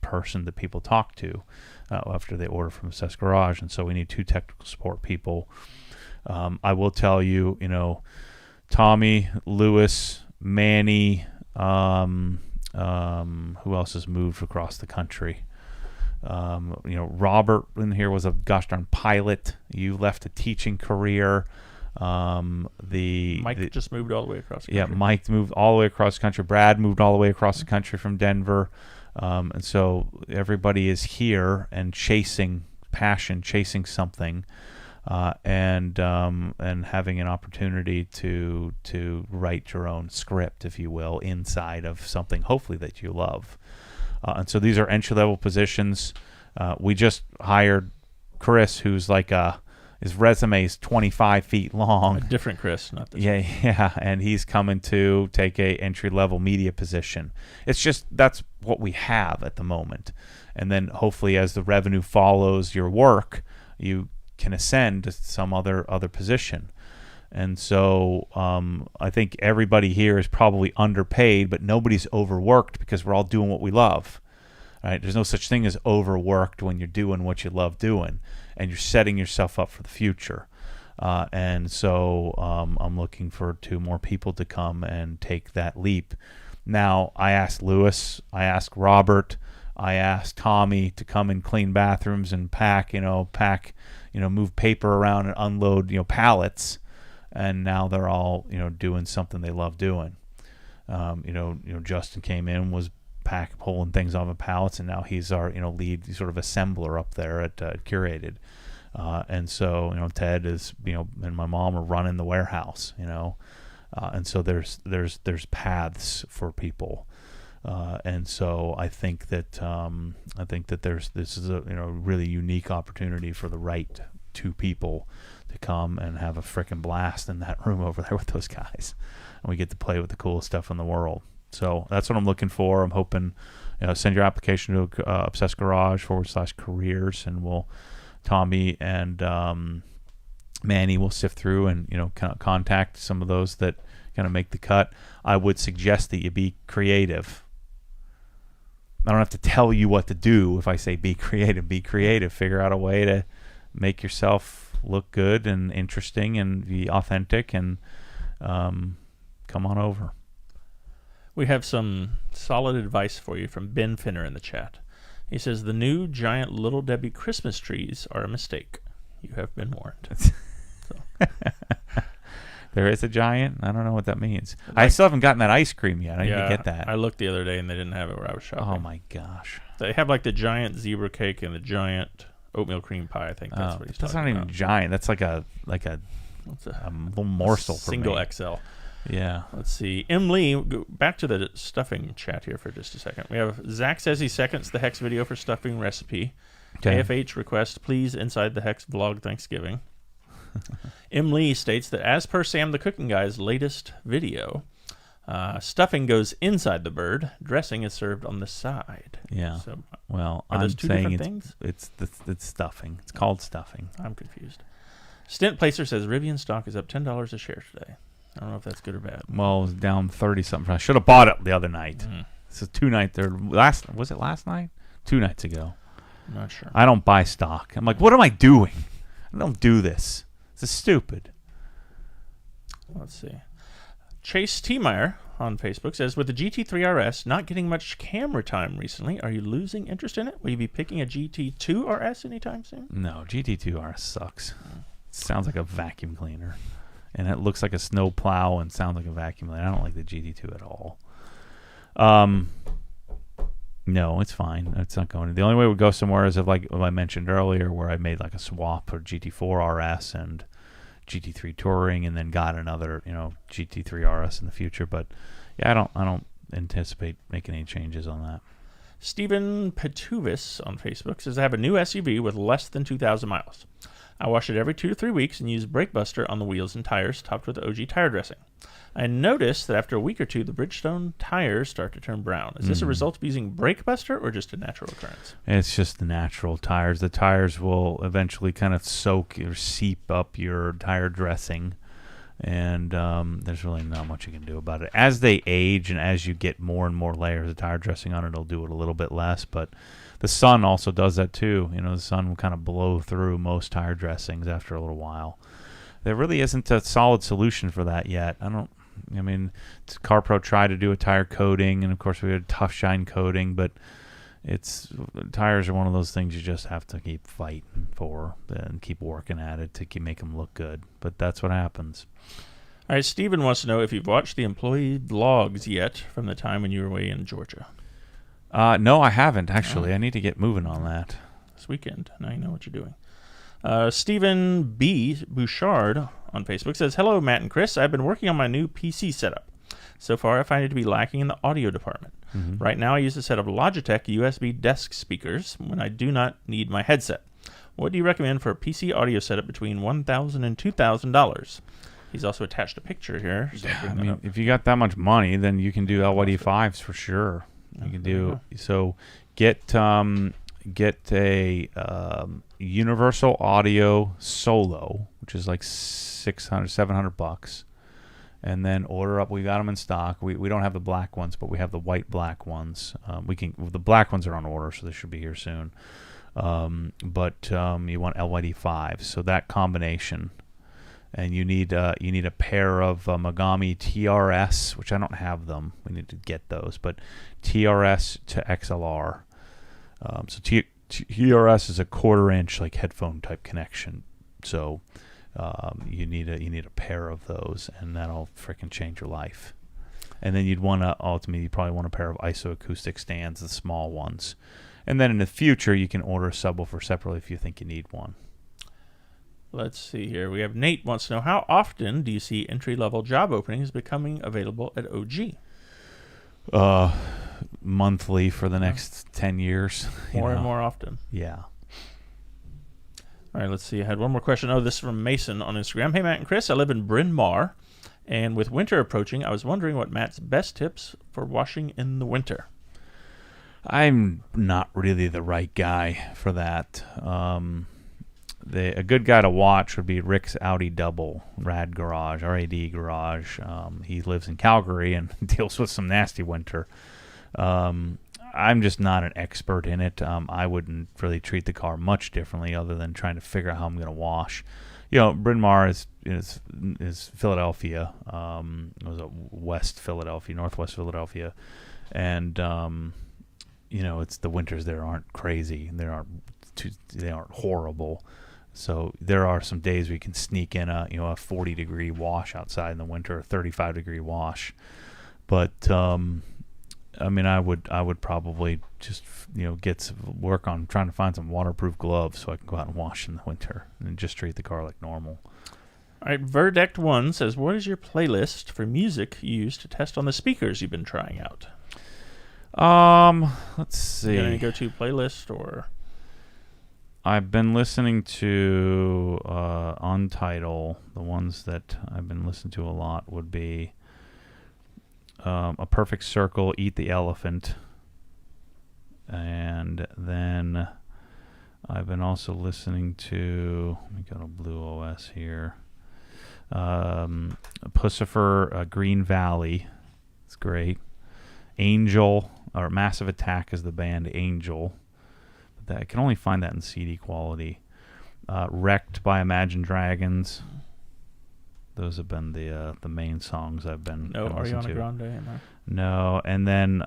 Speaker 1: person that people talk to after they order from Obsessed Garage. And so we need 2 technical support people. I will tell you, Tommy, Lewis, Manny, who else has moved across the country? Robert in here was a gosh darn pilot. You left a teaching career.
Speaker 3: Mike just moved all the way across the country.
Speaker 1: Yeah, Mike moved all the way across the country. Brad moved all the way across the country from Denver. And so everybody is here and chasing passion, chasing something, and having an opportunity to write your own script, if you will, inside of something hopefully that you love. And so these are entry-level positions. We just hired Chris, who's like his resume is 25 feet long.
Speaker 3: A different Chris, not this.
Speaker 1: Yeah, and he's coming to take a entry-level media position. It's just that's what we have at the moment, and then hopefully as the revenue follows your work, you can ascend to some other position. And so I think everybody here is probably underpaid, but nobody's overworked because we're all doing what we love. Right? There's no such thing as overworked when you're doing what you love doing, and you're setting yourself up for the future. And so I'm looking for 2 more people to come and take that leap. Now, I asked Lewis, I asked Robert, I asked Tommy to come and clean bathrooms and pack, move paper around and unload, pallets. And now they're all, doing something they love doing. Justin came in, was pulling things off of pallets, and now he's our, lead sort of assembler up there at Curated. And so, Ted is, and my mom are running the warehouse, and so there's paths for people. And so I think that this is a really unique opportunity for the right 2 people to come and have a frickin' blast in that room over there with those guys, and we get to play with the coolest stuff in the world. So that's what I'm looking for. I'm hoping, send your application to Obsessed Garage /careers, and Tommy and Manny will sift through and kind of contact some of those that kind of make the cut. I would suggest that you be creative. I don't have to tell you what to do if I say be creative. Be creative. Figure out a way to make yourself look good and interesting and be authentic, and come on over.
Speaker 3: We have some solid advice for you from Ben Finner in the chat. He says, the new giant Little Debbie Christmas trees are a mistake. You have been warned.
Speaker 1: There is a giant? I don't know what that means. I still haven't gotten that ice cream yet. I need to get that.
Speaker 3: I looked the other day and they didn't have it where I was shopping.
Speaker 1: Oh my gosh.
Speaker 3: They have like the giant zebra cake and the giant oatmeal cream pie. I think that's what he's talking about.
Speaker 1: That's not even giant. That's like a little morsel for me.
Speaker 3: Single XL.
Speaker 1: Yeah.
Speaker 3: Let's see. M. Lee, go back to the stuffing chat here for just a second. We have Zach says he seconds the Hex video for stuffing recipe.
Speaker 1: Okay.
Speaker 3: AFH request, please, inside the Hex vlog Thanksgiving. M. Lee states that as per Sam the Cooking Guy's latest video, stuffing goes inside the bird. Dressing is served on the side.
Speaker 1: Yeah.
Speaker 3: So,
Speaker 1: well,
Speaker 3: are those two different things?
Speaker 1: It's stuffing. It's called stuffing.
Speaker 3: I'm confused. Stint Placer says Rivian stock is up $10 a share today. I don't know if that's good or bad.
Speaker 1: Well, it was down 30-something. I should have bought it the other night. This is 2 nights there. Was it last night? 2 nights ago.
Speaker 3: I'm not sure.
Speaker 1: I don't buy stock. I'm like, what am I doing? I don't do this. This is stupid.
Speaker 3: Let's see. Chase T. Meyer on Facebook says, with the GT3 RS not getting much camera time recently, are you losing interest in it? Will you be picking a GT2 RS anytime soon?
Speaker 1: No, GT2 RS sucks. It sounds like a vacuum cleaner. And it looks like a snow plow and sounds like a vacuum cleaner. I don't like the GT2 at all. No, it's fine. It's not going. The only way we go somewhere is if, like I mentioned earlier, where I made like a swap for GT4 RS and GT3 Touring, and then got another, GT3 RS in the future. But yeah, I don't anticipate making any changes on that.
Speaker 3: Stephen Petuvis on Facebook says, I have a new SUV with less than 2,000 miles. I wash it every 2 to 3 weeks and use brake buster on the wheels and tires, topped with OG tire dressing. I noticed that after a week or two, the Bridgestone tires start to turn brown. Is this a result of using brake buster or just a natural occurrence?
Speaker 1: It's just the natural tires. The tires will eventually kind of soak or seep up your tire dressing, and there's really not much you can do about it. As they age and as you get more and more layers of tire dressing on it, it'll do it a little bit less, but the sun also does that too. The sun will kind of blow through most tire dressings after a little while. There really isn't a solid solution for that yet. CarPro tried to do a tire coating, and of course we had a tough shine coating, but tires are one of those things you just have to keep fighting for and keep working at it to make them look good. But that's what happens.
Speaker 3: All right, Steven wants to know if you've watched the employee vlogs yet from the time when you were away in Georgia.
Speaker 1: No, I haven't, actually. I need to get moving on that.
Speaker 3: This weekend. Now you know what you're doing. Stephen B. Bouchard on Facebook says, hello, Matt and Chris. I've been working on my new PC setup. So far, I find it to be lacking in the audio department.
Speaker 1: Mm-hmm.
Speaker 3: Right now, I use a set of Logitech USB desk speakers when I do not need my headset. What do you recommend for a PC audio setup between $1,000 and $2,000? He's also attached a picture here. So
Speaker 1: if you got that much money, then you can do LYD5s for sure. You can do so. Get a Universal Audio Solo, which is like $700, and then order up. We got them in stock. We don't have the black ones, but we have the white black ones. The black ones are on order, so they should be here soon. But you want LYD5s, so that combination. And you need a pair of Megami TRS, which I don't have them. We need to get those, but TRS to XLR. So TRS is a 1/4-inch like headphone type connection. So you need a pair of those, and that'll freaking change your life. And then you'd want to ultimately you probably want a pair of isoacoustic stands, the small ones. And then in the future you can order a subwoofer separately if you think you need one.
Speaker 3: Let's see here. We have Nate wants to know, how often do you see entry-level job openings becoming available at OG?
Speaker 1: Monthly for the next 10 years.
Speaker 3: More and more often.
Speaker 1: Yeah.
Speaker 3: All right, let's see. I had one more question. Oh, this is from Mason on Instagram. Hey, Matt and Chris, I live in Bryn Mawr, and with winter approaching, I was wondering what Matt's best tips for washing in the winter.
Speaker 1: I'm not really the right guy for that. A good guy to watch would be Rick's Audi Double, Rad Garage, RAD Garage. He lives in Calgary and deals with some nasty winter. I'm just not an expert in it. I wouldn't really treat the car much differently other than trying to figure out how I'm going to wash. Bryn Mawr is Philadelphia. It was Northwest Philadelphia. And, it's the winters there aren't crazy. They aren't horrible. So there are some days we can sneak in a 40-degree wash outside in the winter, a 35-degree wash. But I would probably just get some work on trying to find some waterproof gloves so I can go out and wash in the winter and just treat the car like normal.
Speaker 3: All right, Verdect1 says, what is your playlist for music you use to test on the speakers you've been trying out?
Speaker 1: Let's see.
Speaker 3: You got any go-to playlist or?
Speaker 1: I've been listening to Untitled. The ones that I've been listening to a lot would be A Perfect Circle, Eat the Elephant. And then I've been also listening to, let me go to Blue OS here, Pussifer, Green Valley. It's great. Angel, or Massive Attack is the band Angel. that. I can only find that in CD quality. Wrecked by Imagine Dragons. Those have been the main songs I've been
Speaker 3: No
Speaker 1: listening
Speaker 3: Ariana
Speaker 1: to.
Speaker 3: Grande in there.
Speaker 1: No, and then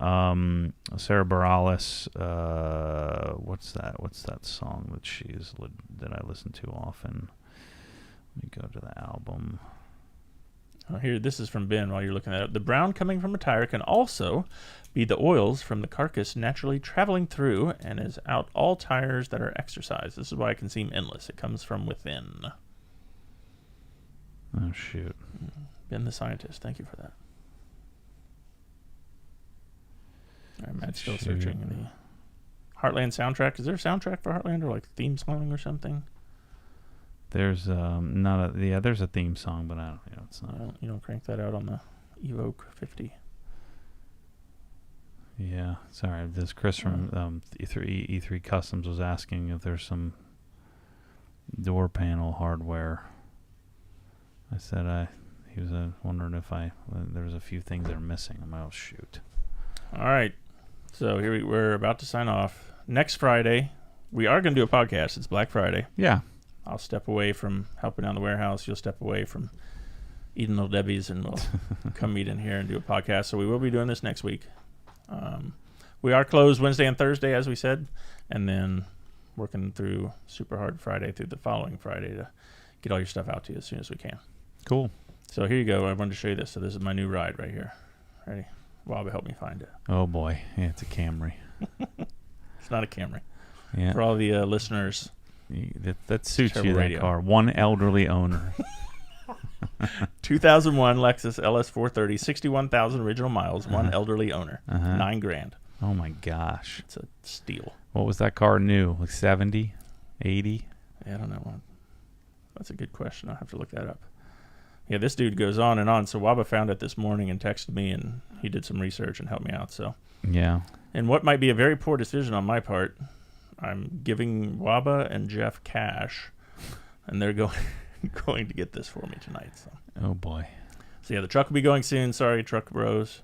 Speaker 1: Sarah Bareilles. What's that song that I listen to often? Let me go to the album.
Speaker 3: Oh, here, this is from Ben while you're looking at it. The brown coming from a tire can also be the oils from the carcass naturally traveling through and is out all tires that are exercised. This is why it can seem endless. It comes from within.
Speaker 1: Oh, shoot.
Speaker 3: Ben the scientist, thank you for that. All right, Matt's still searching the Heartland soundtrack. Is there a soundtrack for Heartland or like theme song or something?
Speaker 1: There's there's a theme song, but I don't, it's not.
Speaker 3: You don't crank that out on the Evoque 50.
Speaker 1: Yeah, sorry. This Chris from E3 Customs was asking if there's some door panel hardware. I said he was wondering if there was a few things that are missing. I'm like, oh shoot.
Speaker 3: All right, so here we're about to sign off. Next Friday, we are going to do a podcast. It's Black Friday.
Speaker 1: Yeah.
Speaker 3: I'll step away from helping down the warehouse. You'll step away from eating Little Debbie's, and we'll come meet in here and do a podcast. So we will be doing this next week. We are closed Wednesday and Thursday, as we said, and then working through super hard Friday through the following Friday to get all your stuff out to you as soon as we can.
Speaker 1: Cool.
Speaker 3: So here you go. I wanted to show you this. So this is my new ride right here. Ready? Bob, help me find it.
Speaker 1: Oh boy, yeah, it's a Camry.
Speaker 3: It's not a Camry.
Speaker 1: Yeah.
Speaker 3: For all the listeners.
Speaker 1: That suits
Speaker 3: Terrible
Speaker 1: you, that
Speaker 3: radio.
Speaker 1: car. One elderly owner.
Speaker 3: 2001 Lexus LS430, 61,000 original miles, one elderly owner,
Speaker 1: Uh-huh.
Speaker 3: $9,000.
Speaker 1: Oh my gosh.
Speaker 3: It's a steal.
Speaker 1: What was that car new? Like 70? 80?
Speaker 3: Yeah, I don't know. That's a good question. I'll have to look that up. Yeah, this dude goes on and on. So Waba found it this morning and texted me, and he did some research and helped me out. So,
Speaker 1: Yeah.
Speaker 3: and what might be a very poor decision on my part, I'm giving Waba and Jeff cash, and they're going to get this for me tonight. So.
Speaker 1: Oh boy.
Speaker 3: So yeah, the truck will be going soon. Sorry, truck bros.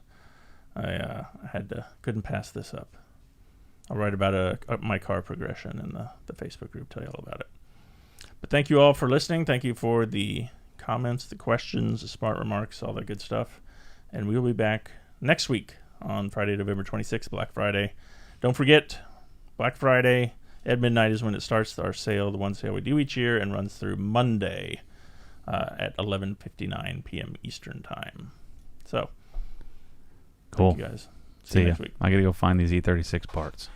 Speaker 3: I couldn't pass this up. I'll write about my car progression in the Facebook group, tell you all about it. But thank you all for listening. Thank you for the comments, the questions, the smart remarks, all that good stuff. And we will be back next week on Friday, November 26th, Black Friday. Don't forget, Black Friday at midnight is when it starts, our sale, the one sale we do each year, and runs through Monday at 11:59 p.m. Eastern Time. So,
Speaker 1: Cool.
Speaker 3: thank you guys.
Speaker 1: See
Speaker 3: you
Speaker 1: ya.
Speaker 3: next week.
Speaker 1: I got to go find these E36 parts.